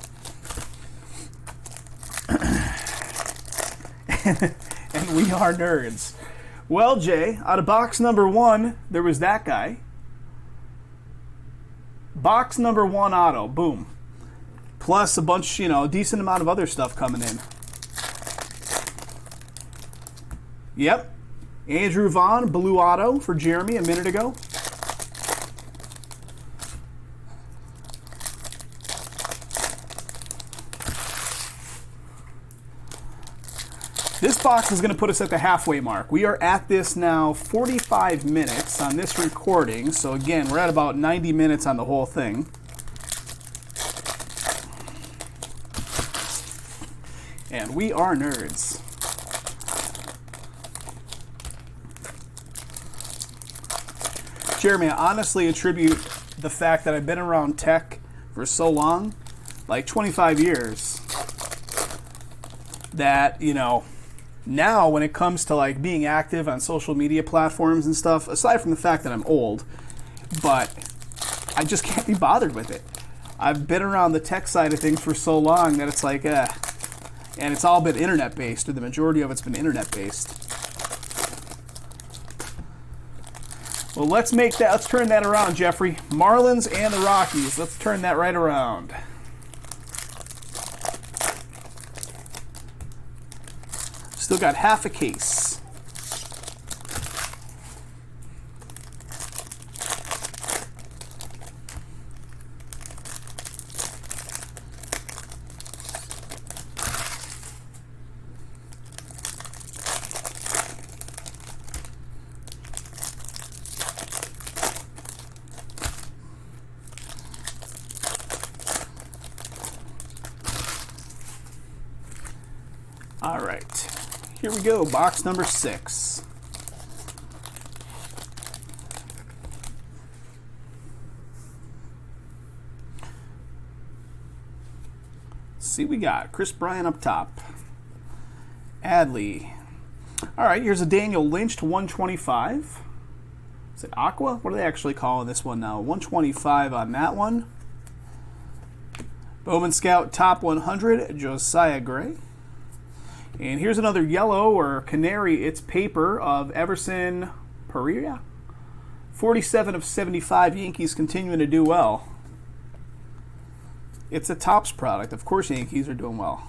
And we are nerds. Well, Jay, out of box number one, there was that guy. Box number one auto, boom. Plus a bunch, a decent amount of other stuff coming in. Yep. Andrew Vaughn, blue auto for Jeremy a minute ago. This box is going to put us at the halfway mark. We are at this now 45 minutes on this recording. So again, we're at about 90 minutes on the whole thing. And we are nerds. Jeremy, I honestly attribute the fact that I've been around tech for so long, like 25 years, that, you know, now when it comes to like being active on social media platforms and stuff, aside from the fact that I'm old, but I just can't be bothered with it. I've been around the tech side of things for so long that it's like, and it's all been internet-based, or the majority of it's been internet-based. Well, let's turn that around, Jeffrey. Marlins and the Rockies. Let's turn that right around. Still got half a case. All right, here we go, box number 6. Let's see, we got Chris Bryant up top. Adley. All right, here's a Daniel Lynch to 125. Is it Aqua? What are they actually calling this one now? 125 on that one. Bowman Scout top 100, Josiah Gray. And here's another yellow or canary, it's paper of Everson Pereira. 47 of 75, Yankees continuing to do well. It's a Topps product. Of course Yankees are doing well.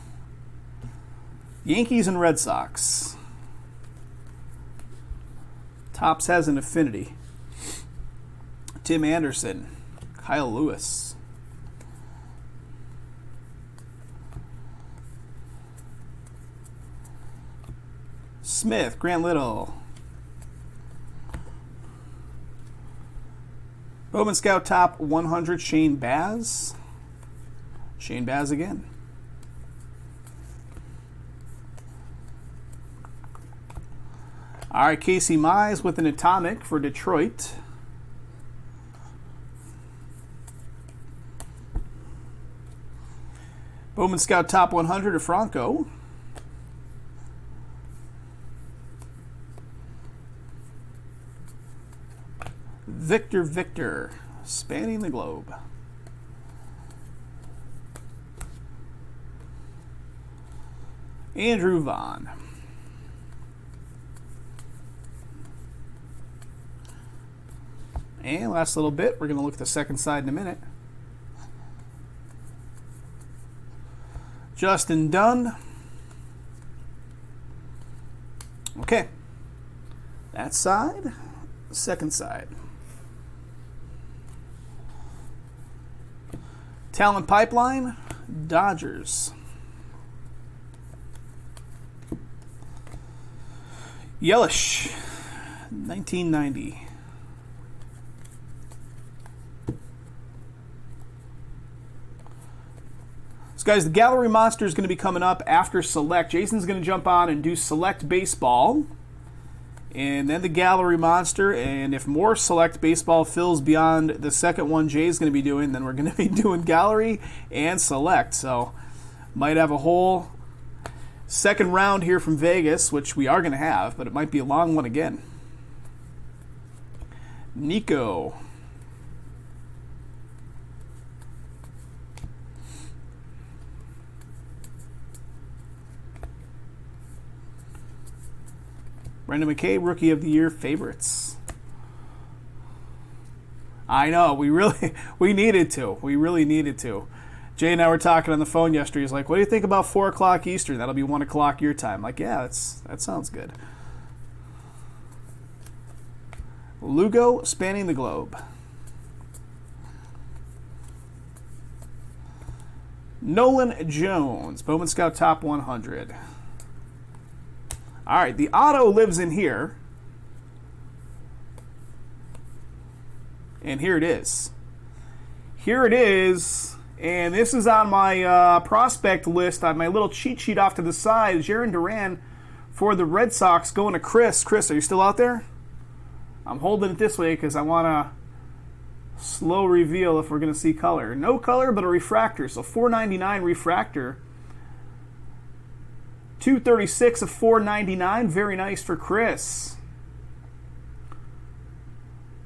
Yankees and Red Sox. Topps has an affinity. Tim Anderson, Kyle Lewis. Smith, Grant Little. Bowman Scout top 100, Shane Baz. Shane Baz again. All right, Casey Mize with an atomic for Detroit. Bowman Scout top 100 of Franco. Victor, spanning the globe. Andrew Vaughn. And last little bit, we're going to look at the second side in a minute. Justin Dunn. Okay. That side, second side. Talent Pipeline, Dodgers. Yelich, 1990. So guys, the Gallery Monster is going to be coming up after Select. Jason's going to jump on and do Select Baseball. And then the Gallery Monster, and if more Select Baseball fills beyond the second one Jay's going to be doing, then we're going to be doing Gallery and Select. So might have a whole second round here from Vegas, which we are going to have, but it might be a long one again. Nico. Brendan McKay, Rookie of the Year favorites. I know, we needed to. We really needed to. Jay and I were talking on the phone yesterday. He's like, what do you think about 4 o'clock Eastern? That'll be 1 o'clock your time. I'm like, yeah, that sounds good. Lugo, spanning the globe. Nolan Jones, Bowman Scout top 100. All right, the auto lives in here. And here it is. Here it is And this is on my prospect list, on my little cheat sheet off to the side. Jarren Duran for the Red Sox going to Chris. Chris, are you still out there? I'm holding it this way because I want to slow reveal if we're going to see color. No color, but a refractor. So $4.99 refractor. 236 of $4.99. Very nice for Chris.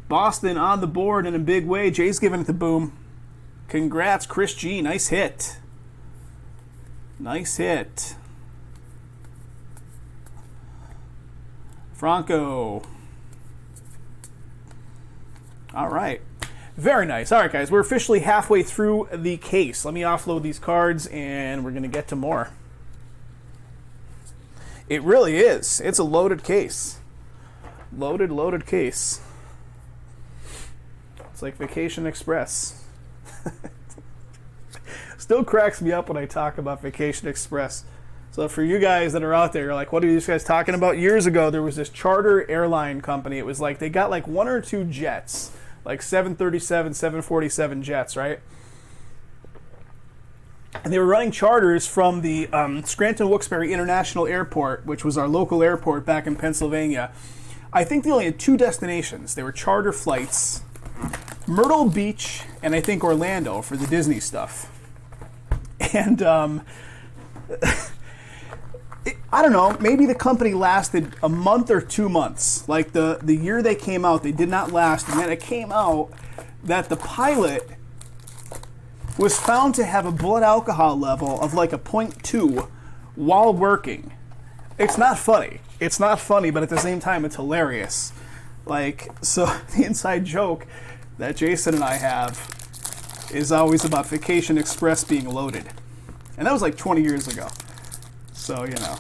Boston on the board in a big way. Jay's giving it the boom. Congrats, Chris G. Nice hit. Nice hit. Franco. All right. Very nice. All right, guys. We're officially halfway through the case. Let me offload these cards, and we're going to get to more. It really is. It's a loaded case. Loaded case. It's like Vacation Express. Still cracks me up when I talk about Vacation Express. So for you guys that are out there, you're like, what are these guys talking about? Years ago, there was this charter airline company. It was like they got like one or two jets, like 737, 747 jets, right? And they were running charters from the Scranton-Wilkes-Barre International Airport, which was our local airport back in Pennsylvania. I think they only had two destinations. They were charter flights, Myrtle Beach and I think Orlando for the Disney stuff. And I don't know, maybe the company lasted a month or 2 months. Like the year they came out, they did not last. And then it came out that the pilot was found to have a blood alcohol level of like a 0.2 while working. It's not funny. It's not funny, but at the same time, it's hilarious. Like, so the inside joke that Jason and I have is always about Vacation Express being loaded. And that was like 20 years ago. So, you know,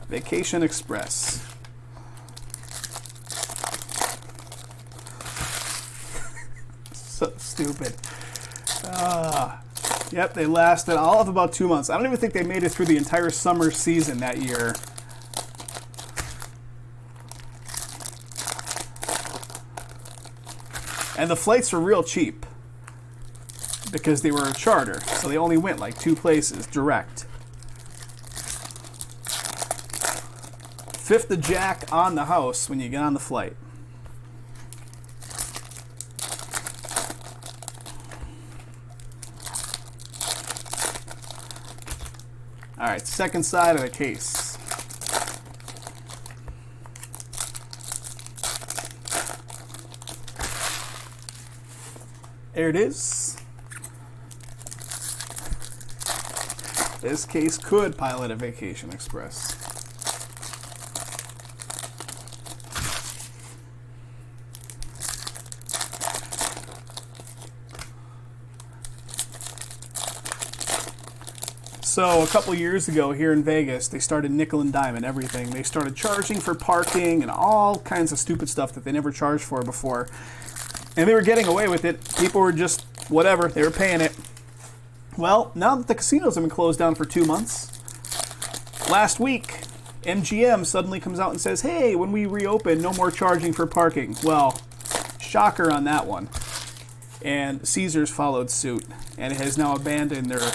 Vacation Express. So stupid. Yep, they lasted all of about 2 months. I don't even think they made it through the entire summer season that year. And the flights were real cheap because they were a charter, so they only went like 2 places direct. Fifth the jack on the house when you get on the flight. All right, second side of the case. There it is. This case could pilot a Vacation Express. So a couple years ago here in Vegas, they started nickel and dime and everything. They started charging for parking and all kinds of stupid stuff that they never charged for before. And they were getting away with it. People were just, whatever, they were paying it. Well, now that the casinos have been closed down for 2 months, last week, MGM suddenly comes out and says, hey, when we reopen, no more charging for parking. Well, shocker on that one. And Caesars followed suit, and it has now abandoned their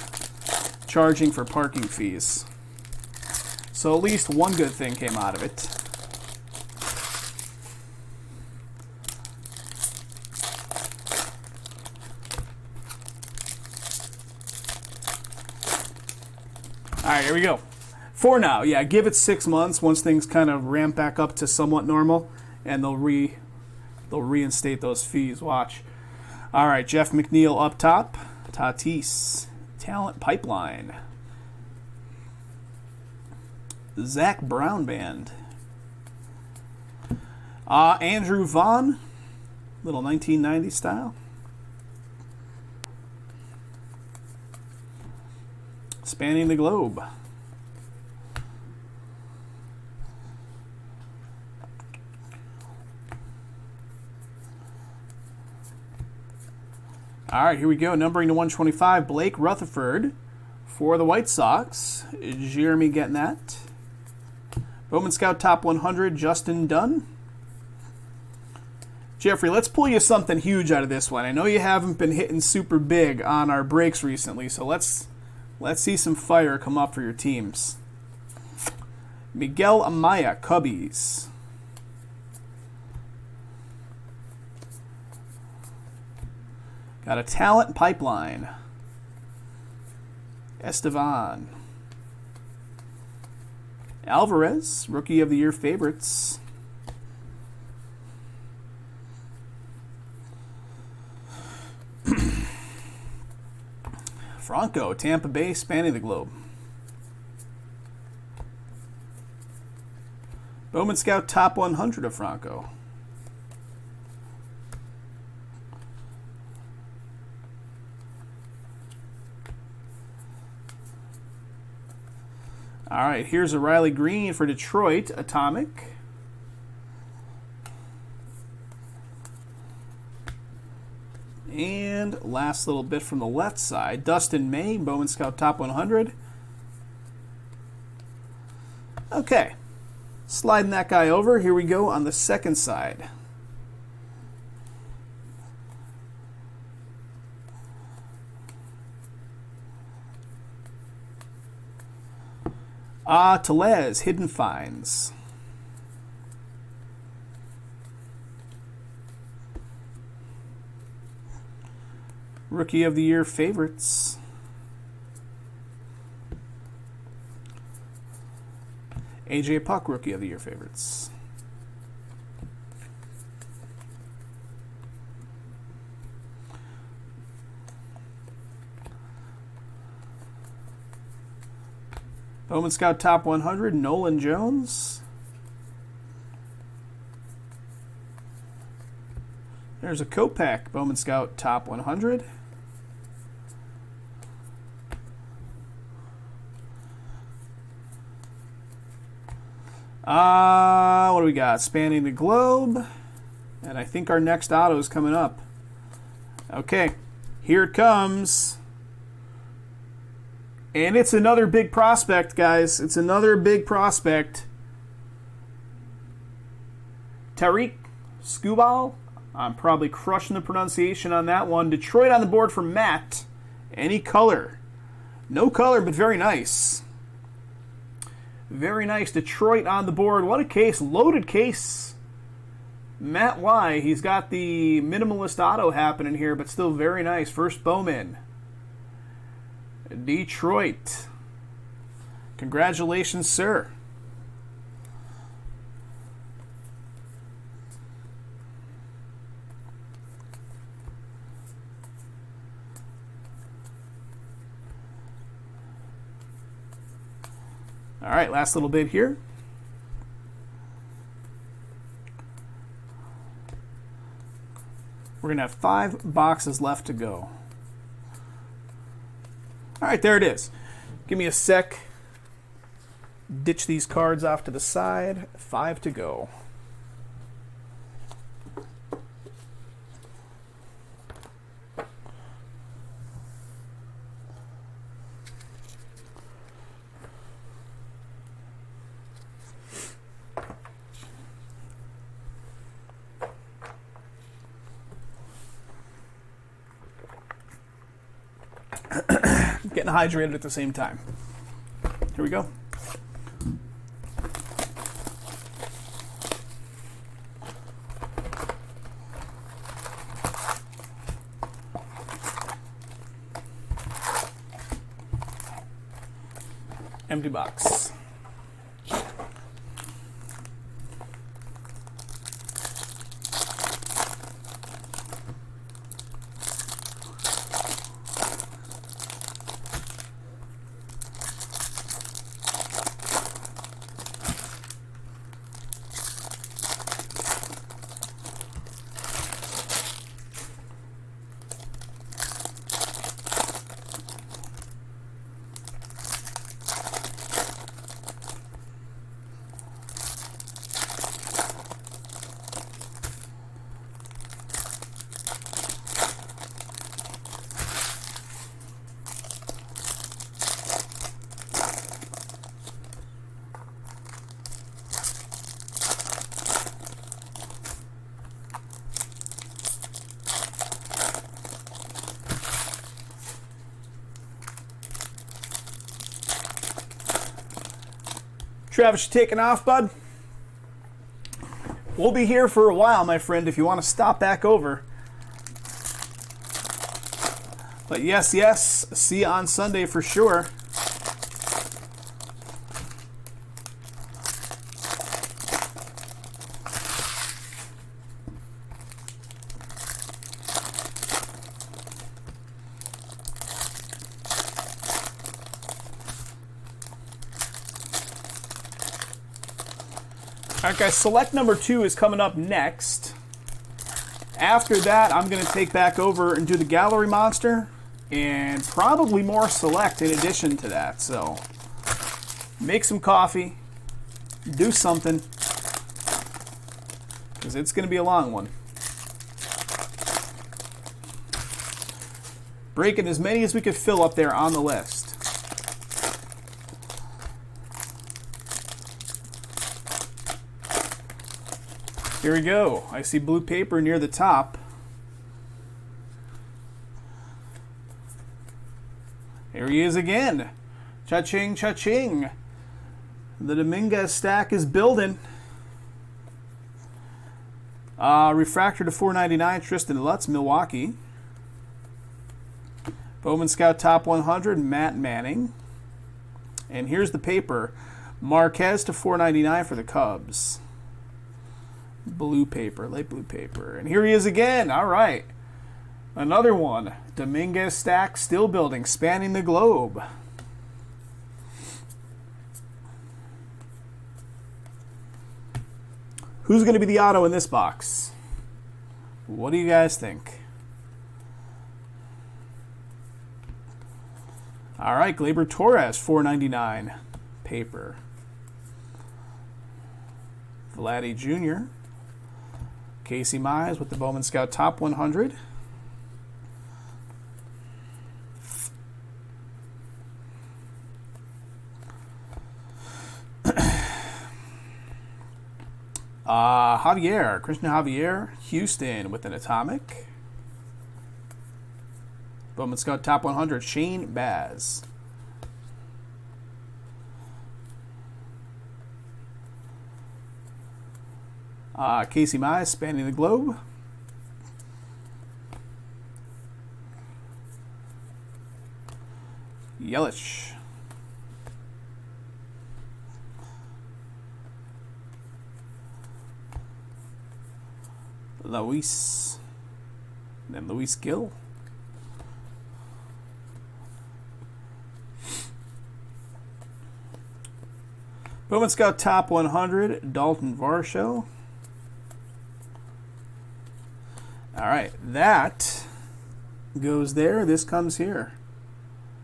charging for parking fees. So at least one good thing came out of it. All right, here we go. For now, yeah, give it 6 months once things kind of ramp back up to somewhat normal, and they'll reinstate those fees. Watch. All right, Jeff McNeil up top. Tatis. Talent Pipeline. Zach Brown Band. Andrew Vaughn. Little 1990 style. Spanning the globe. All right, here we go. Numbering to 125, Blake Rutherford for the White Sox. Jeremy getting that. Bowman Scout Top 100, Justin Dunn. Jeffrey, let's pull you something huge out of this one. I know you haven't been hitting super big on our breaks recently, so let's see some fire come up for your teams. Miguel Amaya, Cubbies. Got a talent pipeline. Estevan. Alvarez, Rookie of the Year favorites. Franco, Tampa Bay, spanning the globe. Bowman Scout top 100 of Franco. All right, here's a Riley Green for Detroit, Atomic. And last little bit from the left side, Dustin May, Bowman Scout top 100. Okay, sliding that guy over. Here we go on the second side. Telez, Hidden Finds. Rookie of the Year favorites. AJ Puck, Rookie of the Year favorites. Bowman Scout top 100, Nolan Jones. There's a Kopak, Bowman Scout top 100. What do we got? Spanning the globe. And I think our next auto is coming up. Okay, here it comes. And it's another big prospect, guys. It's another big prospect. Tariq Skubal. I'm probably crushing the pronunciation on that one. Detroit on the board for Matt. Any color. No color, but very nice. Very nice. Detroit on the board. What a case. Loaded case. Matt Y. He's got the minimalist auto happening here, but still very nice. First Bowman. Detroit. Congratulations, sir. All right, last little bit here. We're going to have 5 boxes left to go. All right, there it is. Give me a sec. Ditch these cards off to the side. 5 to go. Getting hydrated at the same time. Here we go. Empty box. Travis, you taking off, bud? We'll be here for a while, my friend, if you want to stop back over. But yes, see you on Sunday for sure. All right, guys, select number 2 is coming up next. After that, I'm going to take back over and do the Gallery Monster and probably more select in addition to that. So make some coffee, do something, because it's going to be a long one. Breaking as many as we could fill up there on the list. Here we go. I see blue paper near the top. Here he is again. Cha-ching, cha-ching. The Dominguez stack is building. Refractor to 499, Tristan Lutz, Milwaukee. Bowman Scout Top 100, Matt Manning. And here's the paper. Marquez to 499 for the Cubs. Blue paper, light blue paper. And here he is again. All right. Another one. Dominguez stack still building, spanning the globe. Who's going to be the auto in this box? What do you guys think? All right, Gleyber Torres, 499 paper. Vladdy Jr. Casey Mize with the Bowman Scout Top 100. Christian Javier, Houston with an Atomic. Bowman Scout Top 100, Shane Baz. Casey Mize, spanning the globe. Yelich. Luis. And then Luis Gill. Bowman Scout Top 100, Dalton Varsho. All right, that goes there. This comes here.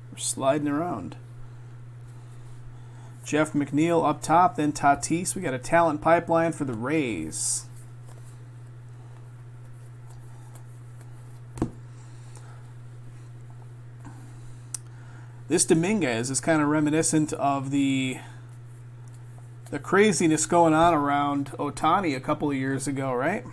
We're sliding around. Jeff McNeil up top, then Tatis. We got a talent pipeline for the Rays. This Dominguez is kind of reminiscent of the craziness going on around Ohtani a couple of years ago, right?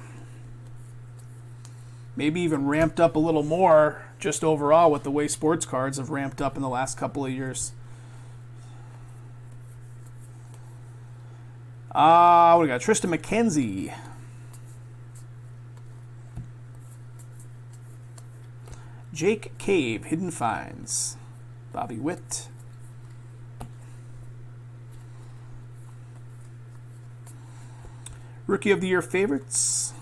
Maybe even ramped up a little more just overall with the way sports cards have ramped up in the last couple of years. What do we got? Tristan McKenzie. Jake Cave, Hidden Finds. Bobby Witt. Rookie of the Year favorites.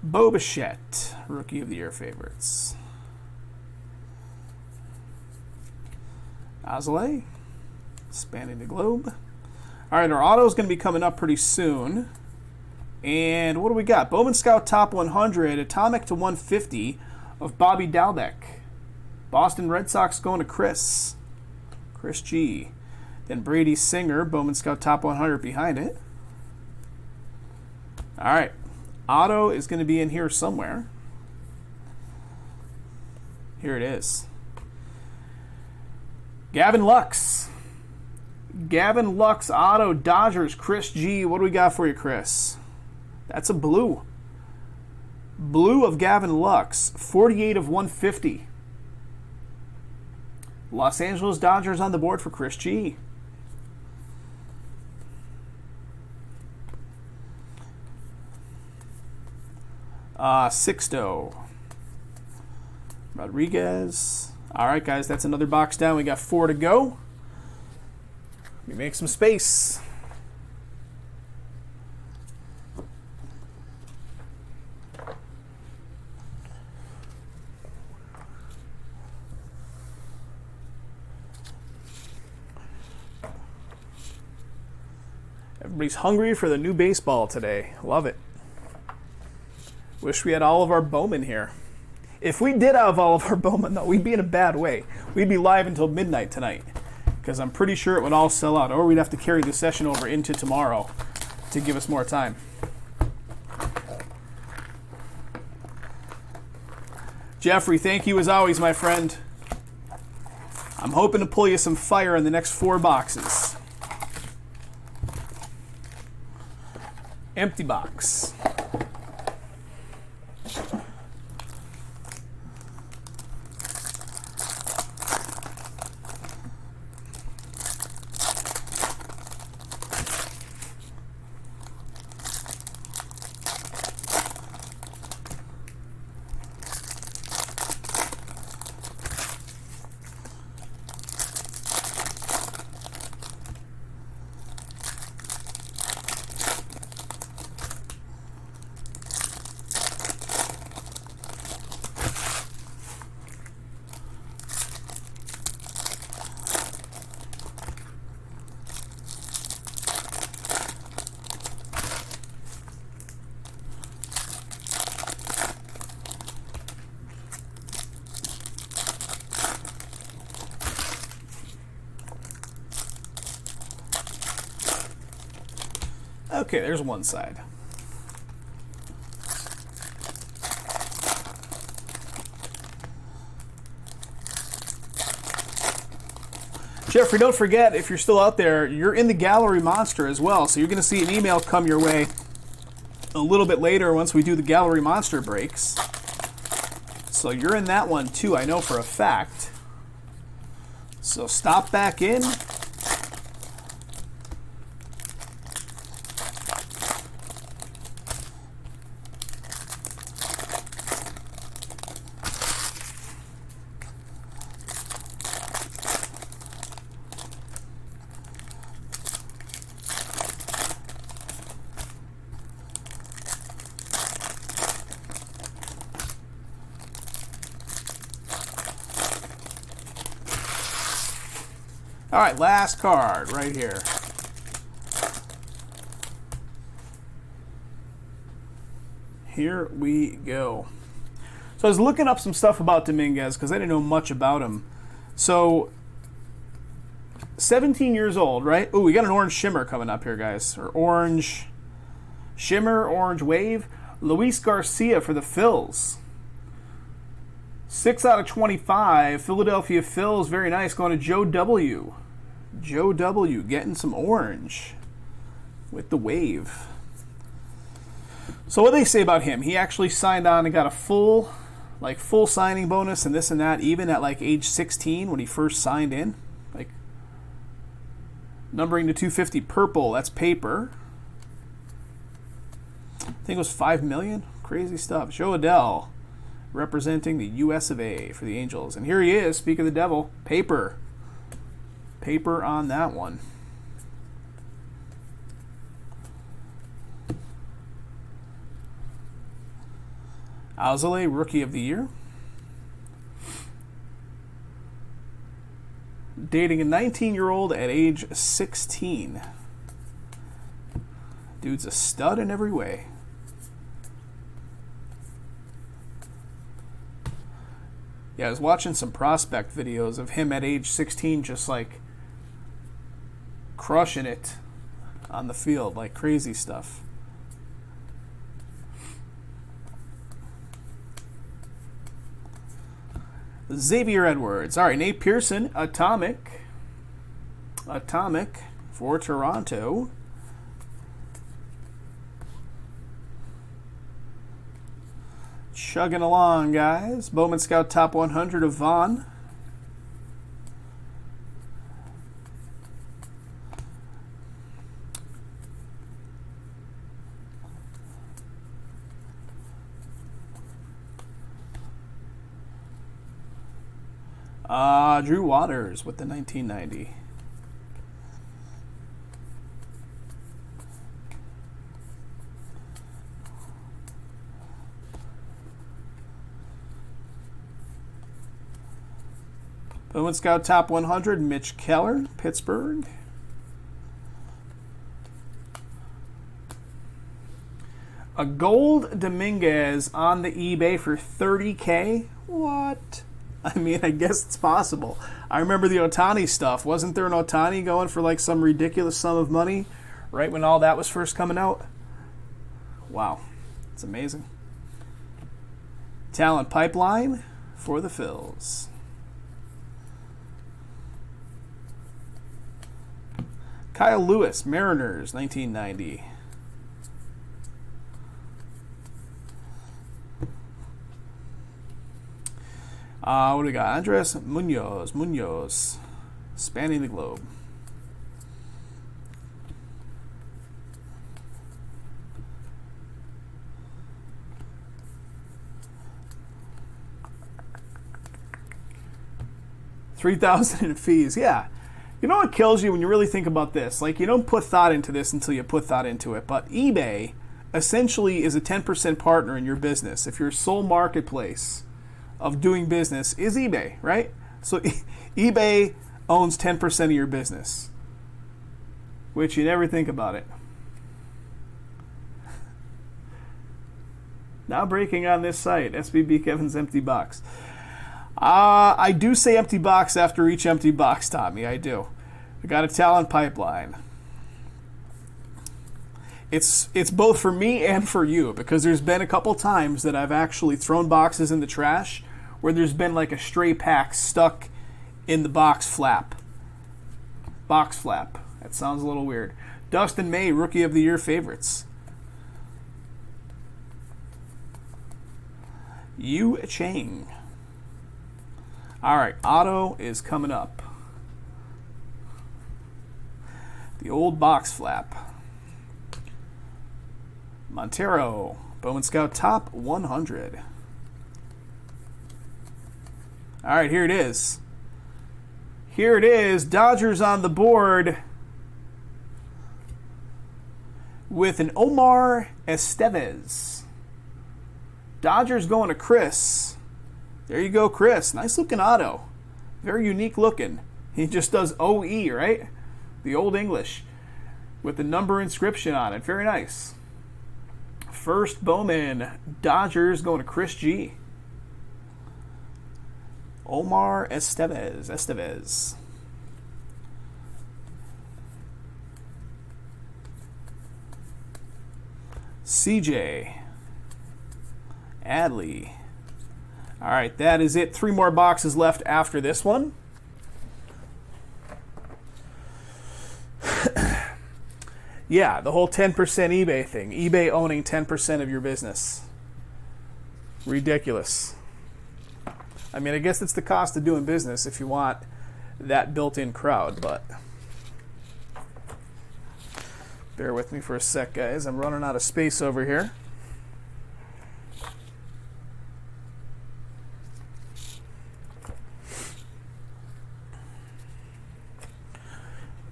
Bo Bichette, Rookie of the Year favorites. Ozole, spanning the globe. All right, our auto is going to be coming up pretty soon. And what do we got? Bowman Scout Top 100, Atomic to 150 of Bobby Dalbec. Boston Red Sox going to Chris G. Then Brady Singer, Bowman Scout Top 100 behind it. All right. Auto is going to be in here somewhere. Here it is. Gavin Lux. Gavin Lux auto, Dodgers, Chris G. What do we got for you, Chris? That's a blue. Blue of Gavin Lux, 48 of 150. Los Angeles Dodgers on the board for Chris G. Sixto. Rodriguez. All right, guys, that's another box down. We got 4 to go. Let me make some space. Everybody's hungry for the new baseball today. Love it. Wish we had all of our Bowman here. If we did have all of our Bowman, though, we'd be in a bad way. We'd be live until midnight tonight, because I'm pretty sure it would all sell out, or we'd have to carry the session over into tomorrow to give us more time. Jeffrey, thank you as always, my friend. I'm hoping to pull you some fire in the next 4 boxes. Empty box. Okay, there's one side. Jeffrey, don't forget, if you're still out there, you're in the Gallery Monster as well, so you're going to see an email come your way a little bit later once we do the Gallery Monster breaks. So you're in that one too, I know for a fact. So stop back in. All right, last card right here. Here we go. So I was looking up some stuff about Dominguez because I didn't know much about him. So 17 years old, right? Oh, we got an orange shimmer coming up here, guys. Or orange shimmer, orange wave. Luis Garcia for the Phils. 6 out of 25. Philadelphia Phils, very nice. Going to Joe W. Joe W. getting some orange with the wave. So what do they say about him? He actually signed on and got a full signing bonus and this and that, even at like age 16 when he first signed in. Like numbering to 250 purple, that's paper. I think it was $5 million. Crazy stuff. Joe Adell representing the US of A for the Angels. And here he is, speak of the devil, paper. Paper on that one. Alzolay, Rookie of the Year. Dating a 19-year-old at age 16. Dude's a stud in every way. Yeah, I was watching some prospect videos of him at age 16 just like crushing it on the field, like crazy stuff. Xavier Edwards. All right, Nate Pearson, Atomic for Toronto. Chugging along, guys. Bowman Scout Top 100 of Vaughn. Drew Waters with the 1990. Bowman Scout Top 100, Mitch Keller, Pittsburgh. A gold Dominguez on the eBay for $30K? What? I mean, I guess it's possible. I remember the Ohtani stuff. Wasn't there an Ohtani going for like some ridiculous sum of money right when all that was first coming out? Wow. It's amazing. Talent pipeline for the Phils. Kyle Lewis, Mariners, 1990. What do we got? Andres Munoz, spanning the globe. $3,000 in fees. Yeah. You know what kills you when you really think about this? Like, you don't put thought into this until you put thought into it. But eBay essentially is a 10% partner in your business. If your sole marketplace of doing business is eBay, right? So eBay owns 10% of your business, which you never think about it. Now breaking on this site, SBB Kevin's empty box. I do say empty box after each empty box, Tommy. I do. We got a talent pipeline. It's both for me and for you, because there's been a couple times that I've actually thrown boxes in the trash where there's been like a stray pack stuck in the box flap. Box flap. That sounds a little weird. Dustin May, Rookie of the Year favorites. Yu Chang. All right, auto is coming up. The old box flap. Montero, Bowman Scout Top 100. All right, here it is. Here it is. Dodgers on the board with an Omar Estevez. Dodgers going to Chris. There you go, Chris. Nice looking auto. Very unique looking. He just does OE, right? The Old English with the number inscription on it. Very nice. First Bowman. Dodgers going to Chris G. Omar Estevez. CJ Adley. All right, that is it. 3 more boxes left after this one. Yeah, the whole 10% eBay thing. eBay owning 10% of your business. Ridiculous. I mean, I guess it's the cost of doing business if you want that built-in crowd, but bear with me for a sec, guys. I'm running out of space over here.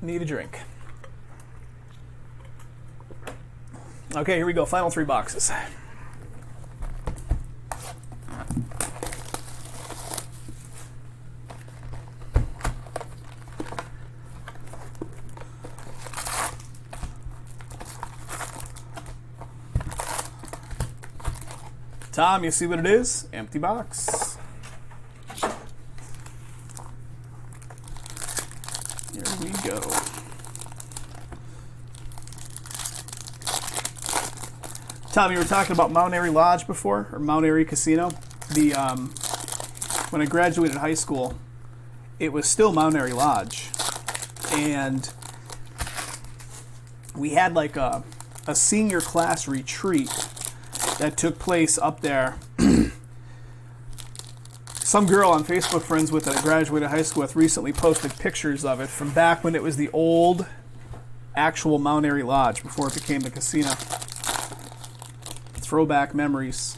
Need a drink. Okay, here we go. Final 3 boxes. Tom, you see what it is? Empty box. Here we go. Tom, you were talking about Mount Airy Lodge before, or Mount Airy Casino. When I graduated high school, it was still Mount Airy Lodge, and we had like a senior class retreat that took place up there Some girl on Facebook friends with that I graduated high school with recently posted pictures of it from back when it was the old actual Mount Airy Lodge before it became the casino. Throwback memories.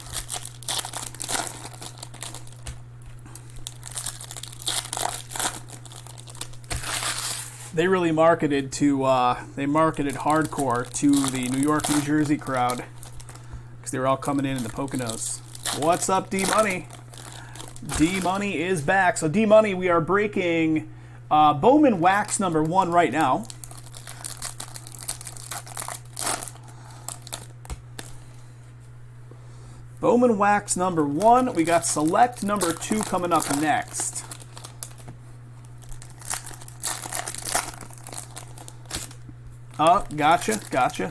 They really marketed hardcore to the New York, New Jersey crowd because they were all coming in the Poconos. What's up, D-Money? D-Money is back. So D-Money, we are breaking Bowman Wax number 1 right now. Bowman Wax number 1. We got Select number 2 coming up next. Oh, gotcha.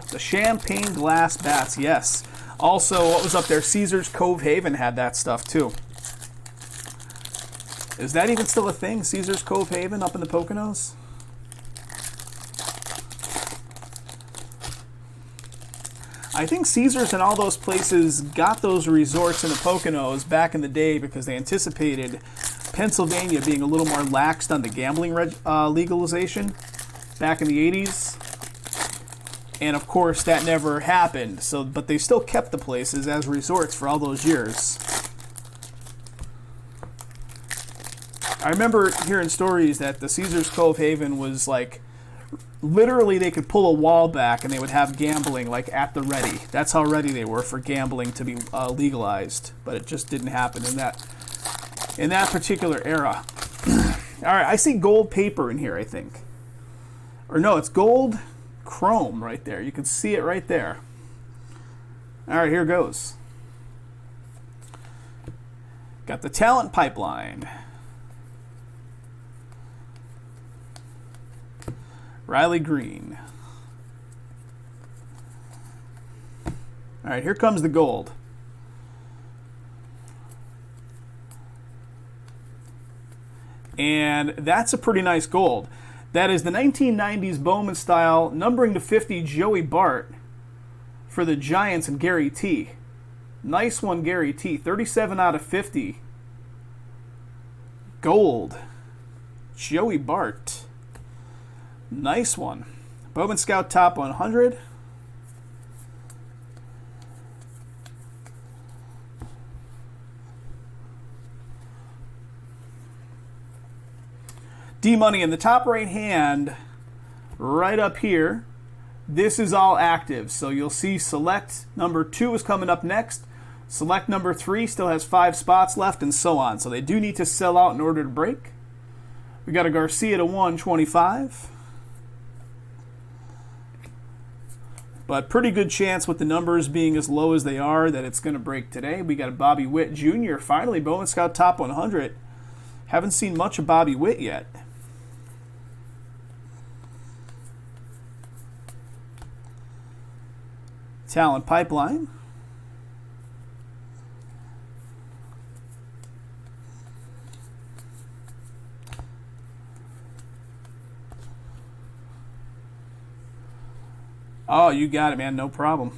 The champagne glass bats, yes. Also, what was up there? Caesar's Cove Haven had that stuff too. Is that even still a thing? Caesar's Cove Haven up in the Poconos? I think Caesar's and all those places got those resorts in the Poconos back in the day because they anticipated Pennsylvania being a little more laxed on the gambling legalization back in the 80s. And of course, that never happened. But they still kept the places as resorts for all those years. I remember hearing stories that the Caesar's Cove Haven was like, literally they could pull a wall back and they would have gambling like at the ready. That's how ready they were for gambling to be legalized. But it just didn't happen in that particular era. All right, I see gold paper in here, I think. Or no, it's gold chrome right there. You can see it right there. All right, here goes. Got the talent pipeline. Riley Green. All right, here comes the gold. And that's a pretty nice gold. That is the 1990s Bowman style, numbering to 50, Joey Bart for the Giants and Gary T. Nice one, Gary T. 37 out of 50. Gold. Joey Bart. Nice one. Bowman Scout Top 100. D-Money in the top right hand, right up here, this is all active. So you'll see Select number 2 is coming up next. Select number 3 still has 5 spots left and so on. So they do need to sell out in order to break. We got a Garcia to 125. But pretty good chance with the numbers being as low as they are that it's going to break today. We got a Bobby Witt Jr. Finally, Bowman Scout Top 100. Haven't seen much of Bobby Witt yet. Talent pipeline. Oh, you got it, man. No problem.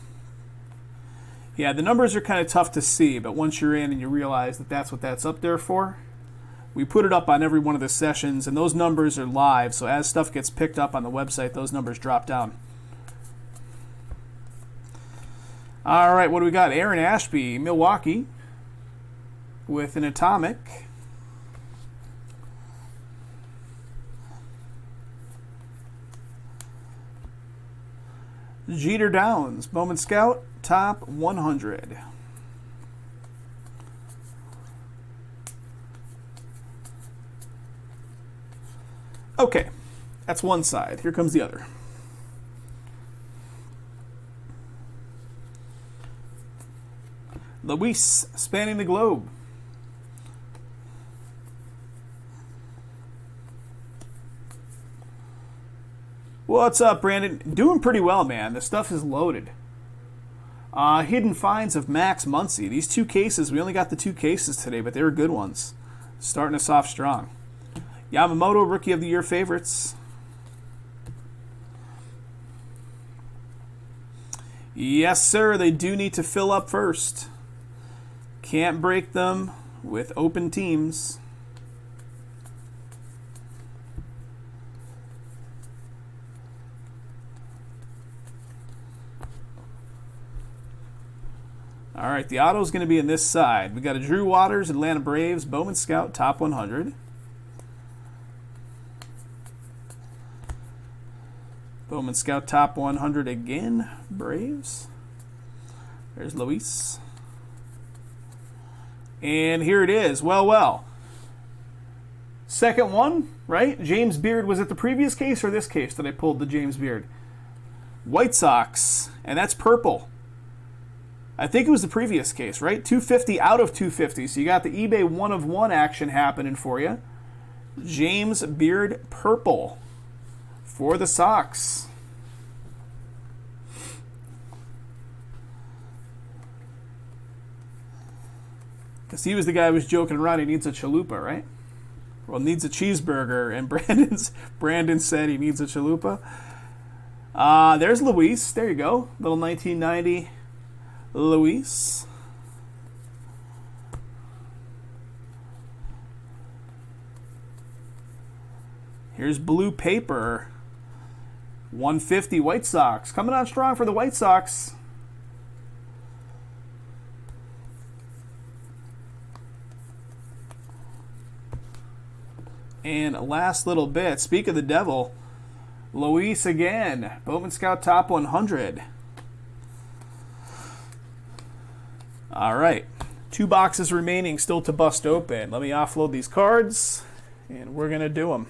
Yeah, the numbers are kind of tough to see, but once you're in and you realize that that's what that's up there for, we put it up on every one of the sessions, and those numbers are live, so as stuff gets picked up on the website, those numbers drop down. All right, what do we got? Aaron Ashby, Milwaukee, with an atomic. Jeter Downs, Bowman Scout, top 100. Okay, that's one side. Here comes the other. Luis, spanning the globe. What's up, Brandon? Doing pretty well, man. The stuff is loaded. Hidden finds of Max Muncy. These 2 cases, we only got the 2 cases today, but they were good ones. Starting us off strong. Yamamoto, Rookie of the Year favorites. Yes, sir. They do need to fill up first. Can't break them with open teams. All right, the auto is going to be in this side. We got a Drew Waters, Atlanta Braves, Bowman Scout, top 100. Bowman Scout, top 100 again, Braves. There's Luis. And here it is. Well. Second one, right? James Beard. Was it the previous case or this case that I pulled the James Beard? White Sox, and that's purple. I think it was the previous case, right? 250 out of 250. So you got the eBay 1 of 1 action happening for you. James Beard purple for the Sox. Because he was the guy who was joking around. He needs a chalupa, right? Well, needs a cheeseburger. And Brandon said he needs a chalupa. There's Luis. There you go. Little 1990 Luis. Here's blue paper. 150 White Sox. Coming on strong for the White Sox. And last little bit. Speak of the devil. Luis again. Bowman Scout top 100. All right, 2 boxes remaining still to bust open. Let me offload these cards, and we're going to do them.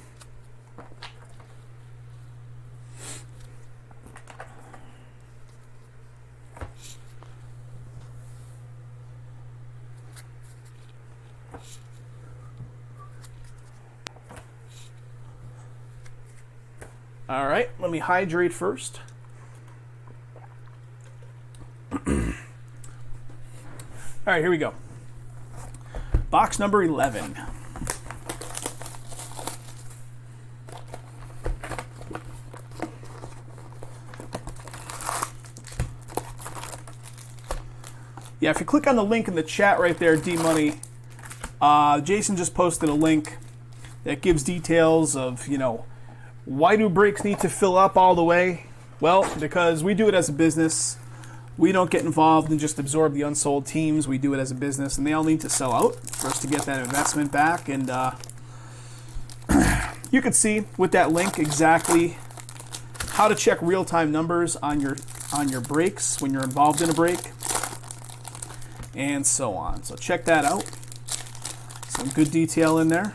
All right, let me hydrate first. All right, here we go. Box number 11. Yeah, if you click on the link in the chat right there, D-Money, Jason just posted a link that gives details of, why do breaks need to fill up all the way? Well, because we do it as a business. We don't get involved and just absorb the unsold teams. We do it as a business, and they all need to sell out for us to get that investment back. And you can see with that link exactly how to check real-time numbers on your breaks when you're involved in a break, and so on. So check that out. Some good detail in there.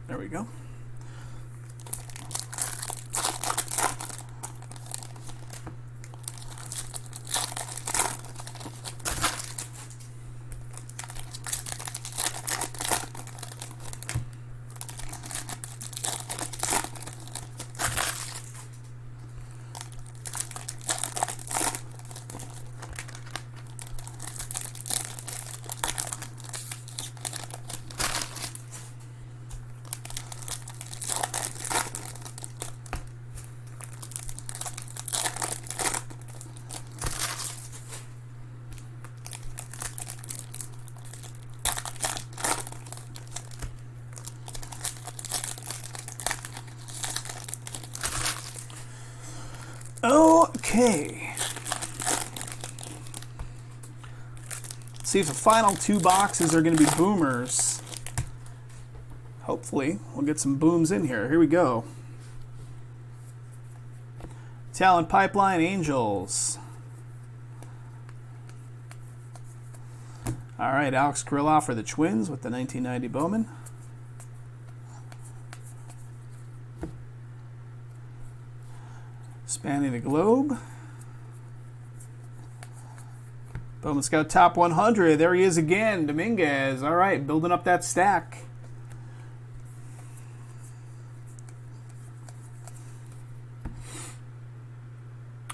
There we go. Okay. See if the final 2 boxes are going to be boomers. Hopefully, we'll get some booms in here. Here we go. Talent Pipeline Angels. All right, Alex Kirilloff for the Twins with the 1990 Bowman. Spanning the globe. Bowman Scout top 100. There he is again, Dominguez. All right, building up that stack.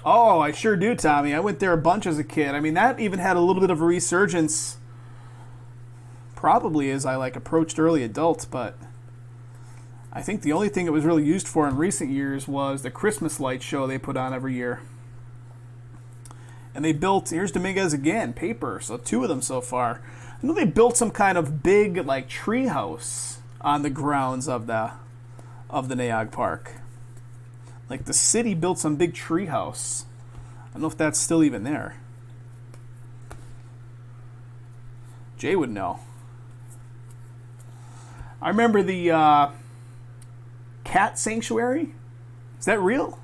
Oh, I sure do, Tommy. I went there a bunch as a kid. I mean, that even had a little bit of a resurgence probably as I approached early adult, but I think the only thing it was really used for in recent years was the Christmas light show they put on every year. And they built, here's Dominguez again, paper, so 2 of them so far. I know they built some kind of big tree house on the grounds of the Naog Park. The city built some big tree house. I don't know if that's still even there. Jay would know. I remember the cat sanctuary. Is that real?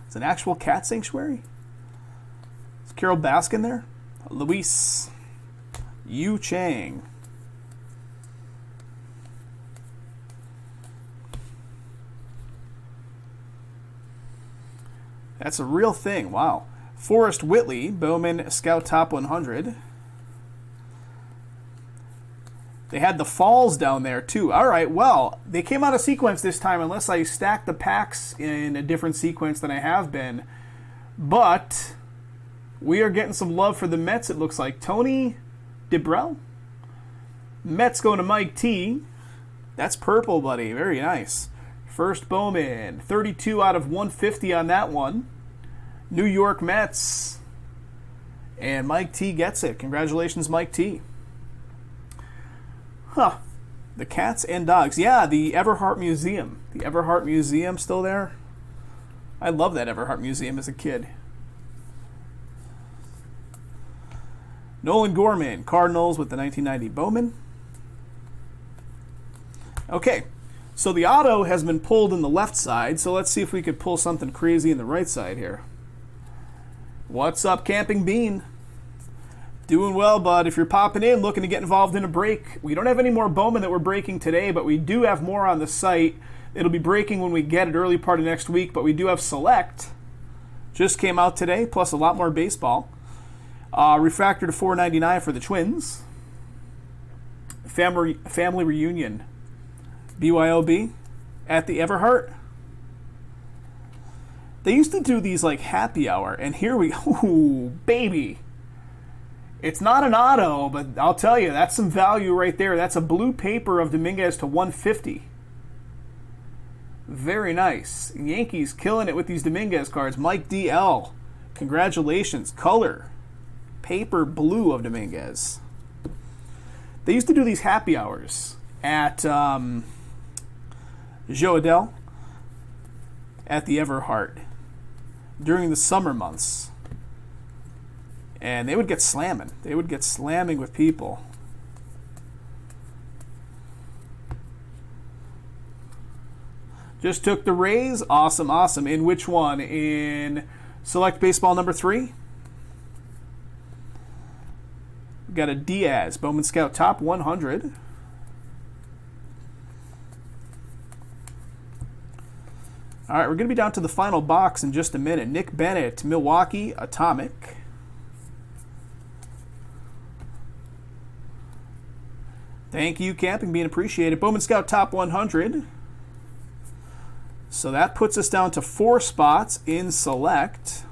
It's an actual cat sanctuary? Is Carol Baskin there? Luis Yu Chang. That's a real thing. Wow. Forrest Whitley, Bowman Scout Top 100. They had the falls down there, too. All right, well, they came out of sequence this time, unless I stacked the packs in a different sequence than I have been. But we are getting some love for the Mets, it looks like. Tony DeBrell. Mets going to Mike T. That's purple, buddy. Very nice. First Bowman, 32 out of 150 on that one. New York Mets. And Mike T gets it. Congratulations, Mike T. Huh. The cats and dogs. Yeah, the Everhart Museum. The Everhart Museum still there? I love that Everhart Museum as a kid. Nolan Gorman, Cardinals with the 1990 Bowman. Okay. So the auto has been pulled in the left side, so let's see if we could pull something crazy in the right side here. What's up, Camping Bean? Doing well, bud. If you're popping in, looking to get involved in a break, we don't have any more Bowman that we're breaking today, but we do have more on the site. It'll be breaking when we get it early part of next week, but we do have Select. Just came out today, plus a lot more baseball. Refractor to 499 for the Twins. Family Reunion. BYOB at the Everhart. They used to do these happy hour, and here we go. Ooh, baby. It's not an auto, but I'll tell you, that's some value right there. That's a blue paper of Dominguez to 150. Very nice. Yankees killing it with these Dominguez cards. Mike DL. Congratulations. Color. Paper blue of Dominguez. They used to do these happy hours at Joe Adele at the Everhart during the summer months. And they would get slamming. They would get slamming with people. Just took the Rays. Awesome, awesome. In which one? In Select Baseball number 3? We got a Diaz, Bowman Scout Top 100. All right, we're going to be down to the final box in just a minute. Nick Bennett, Milwaukee, Atomic. Thank you, Camping, being appreciated. Bowman Scout Top 100. So that puts us down to 4 spots in Select.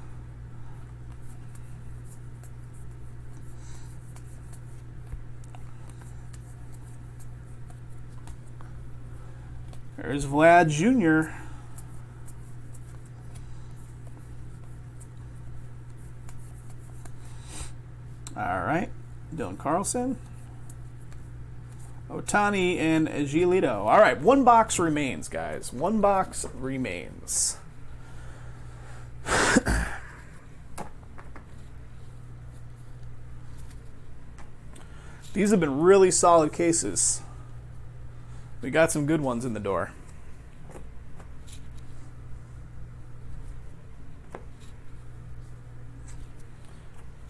There's Vlad Jr. All right, Dylan Carlson, Otani, and Giolito. All right, 1 box remains, guys. 1 box remains. These have been really solid cases. We got some good ones in the door.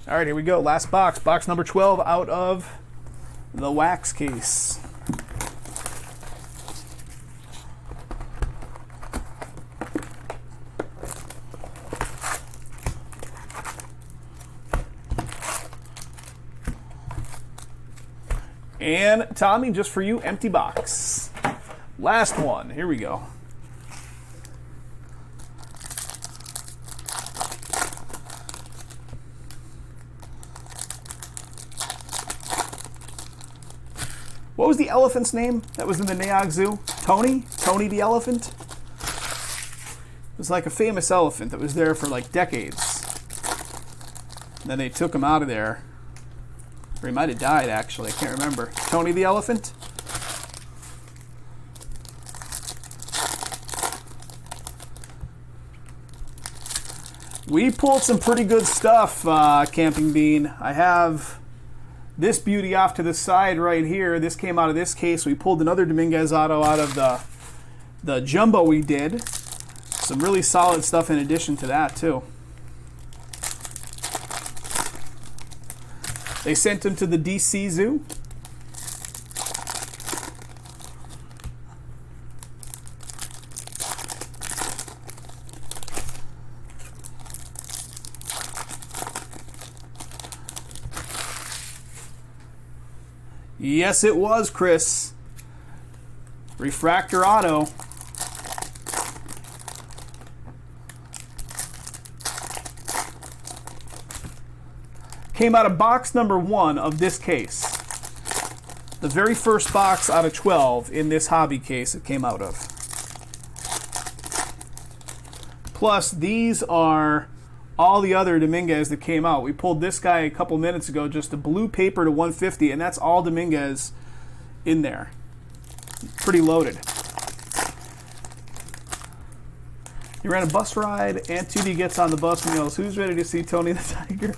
All right, here we go. Last box. Box number 12 out of the wax case. And Tommy, just for you, empty box. Last one. Here we go. What was the elephant's name that was in the Nayag Zoo? Tony? Tony the elephant? It was like a famous elephant that was there for like decades. And then they took him out of there. Or he might have died, actually. I can't remember. Tony the elephant? We pulled some pretty good stuff, Camping Bean. I have this beauty off to the side right here. This came out of this case. We pulled another Dominguez auto out of the jumbo we did. Some really solid stuff in addition to that, too. They sent him to the DC Zoo. Yes, it was, Chris. Refractor auto. Came out of box number 1 of this case. The very first box out of 12 in this hobby case it came out of. Plus, these are all the other Dominguez that came out. We pulled this guy a couple minutes ago, just a blue paper to 150, and that's all Dominguez in there. Pretty loaded. You ran a bus ride, and 2D gets on the bus and yells, "Who's ready to see Tony the Tiger?"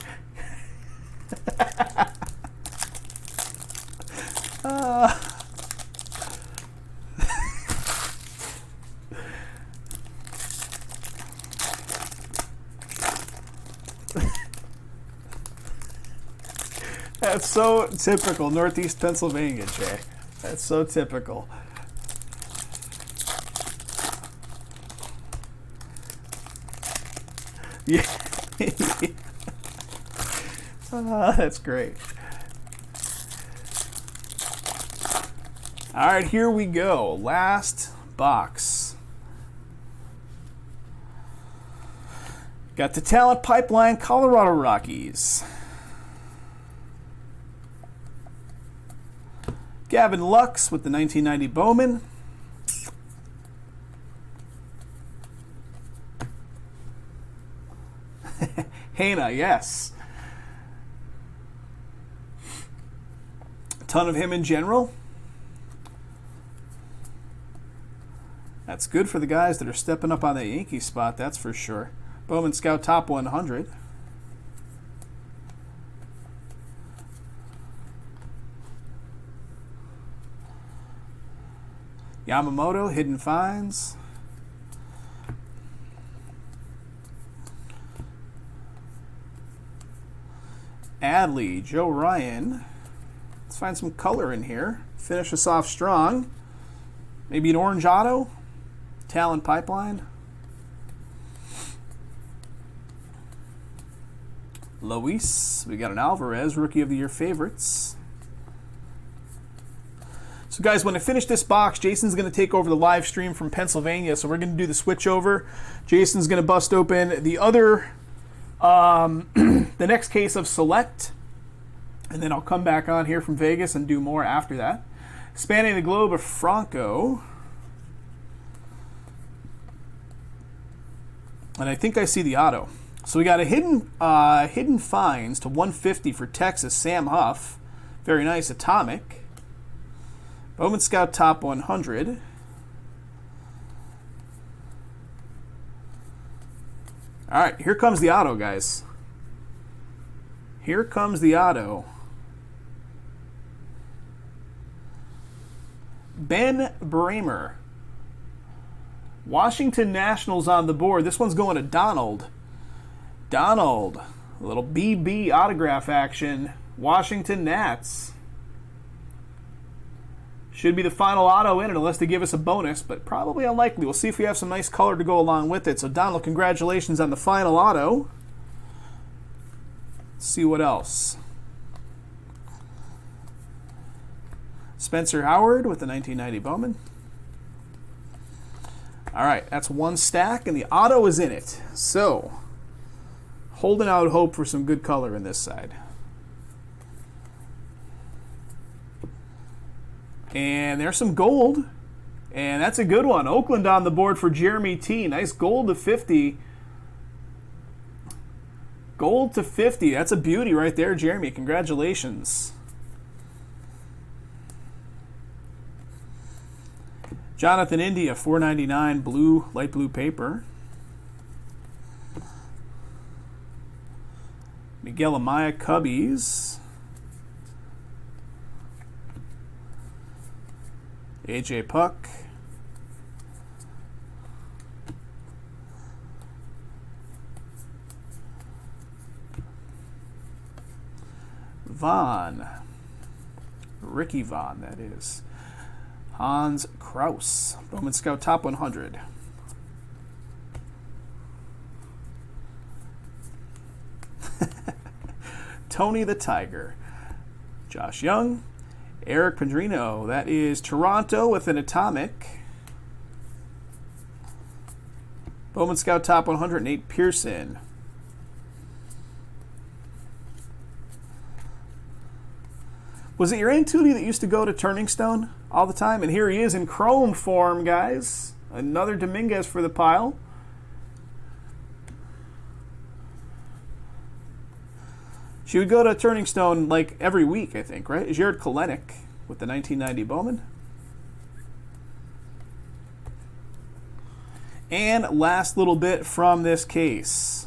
That's so typical, Northeast Pennsylvania, Jay. That's so typical. Yeah. That's great. All right, here we go. Last box. Got the Talent Pipeline Colorado Rockies. Gavin Lux with the 1990 Bowman. Hana, yes. A ton of him in general. That's good for the guys that are stepping up on the Yankee spot, that's for sure. Bowman Scout Top 100. Yamamoto, Hidden Finds. Adley, Joe Ryan. Let's find some color in here. Finish us off strong. Maybe an orange auto. Talent Pipeline. Luis. We got an Alvarez, Rookie of the Year favorites. So guys, when I finish this box, Jason's going to take over the live stream from Pennsylvania, so we're going to do the switch over. Jason's going to bust open the other, the next case of Select, and then I'll come back on here from Vegas and do more after that. Spanning the Globe of Franco. And I think I see the auto. So we got a Hidden Finds to 150 for Texas, Sam Huff. Very nice, Atomic. Bowman Scout Top 100. All right, here comes the auto, guys. Here comes the auto. Ben Bramer. Washington Nationals on the board. This one's going to Donald. Donald. A little BB autograph action. Washington Nats. Should be the final auto in it unless they give us a bonus, but probably unlikely. We'll see if we have some nice color to go along with it. So Donald, congratulations on the final auto. Let's see what else. Spencer Howard with the 1990 Bowman. All right, that's one stack, and the auto is in it. So, holding out hope for some good color in this side. And there's some gold, and that's a good one. Oakland on the board for Jeremy T. Nice gold to 50. Gold to 50. That's a beauty right there, Jeremy. Congratulations. Jonathan India, 499 blue, light blue paper. Miguel Amaya Cubbies. AJ Puck. Vaughn. Ricky Vaughn, that is. Hans Kraus, Bowman Scout Top 100. Tony the Tiger. Josh Young. Eric Pedrino, that is Toronto with an atomic. Bowman Scout Top 100, Nate Pearson. Was it your Aunt Tootie that used to go to Turning Stone all the time? And here he is in chrome form, guys. Another Dominguez for the pile. She would go to Turning Stone like every week, I think, right? Jared Kalenic with the 1990 Bowman. And last little bit from this case.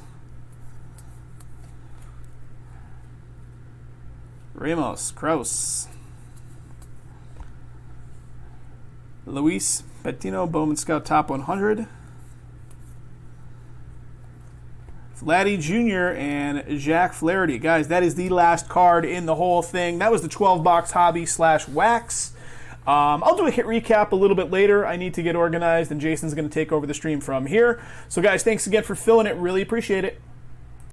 Ramos, Kraus. Luis Patino, Bowman Scout Top 100. Vladdy Jr. and Jack Flaherty. Guys, that is the last card in the whole thing. That was the 12-box hobby / wax. I'll do a hit recap a little bit later. I need to get organized, and Jason's going to take over the stream from here. So, guys, thanks again for filling it. Really appreciate it.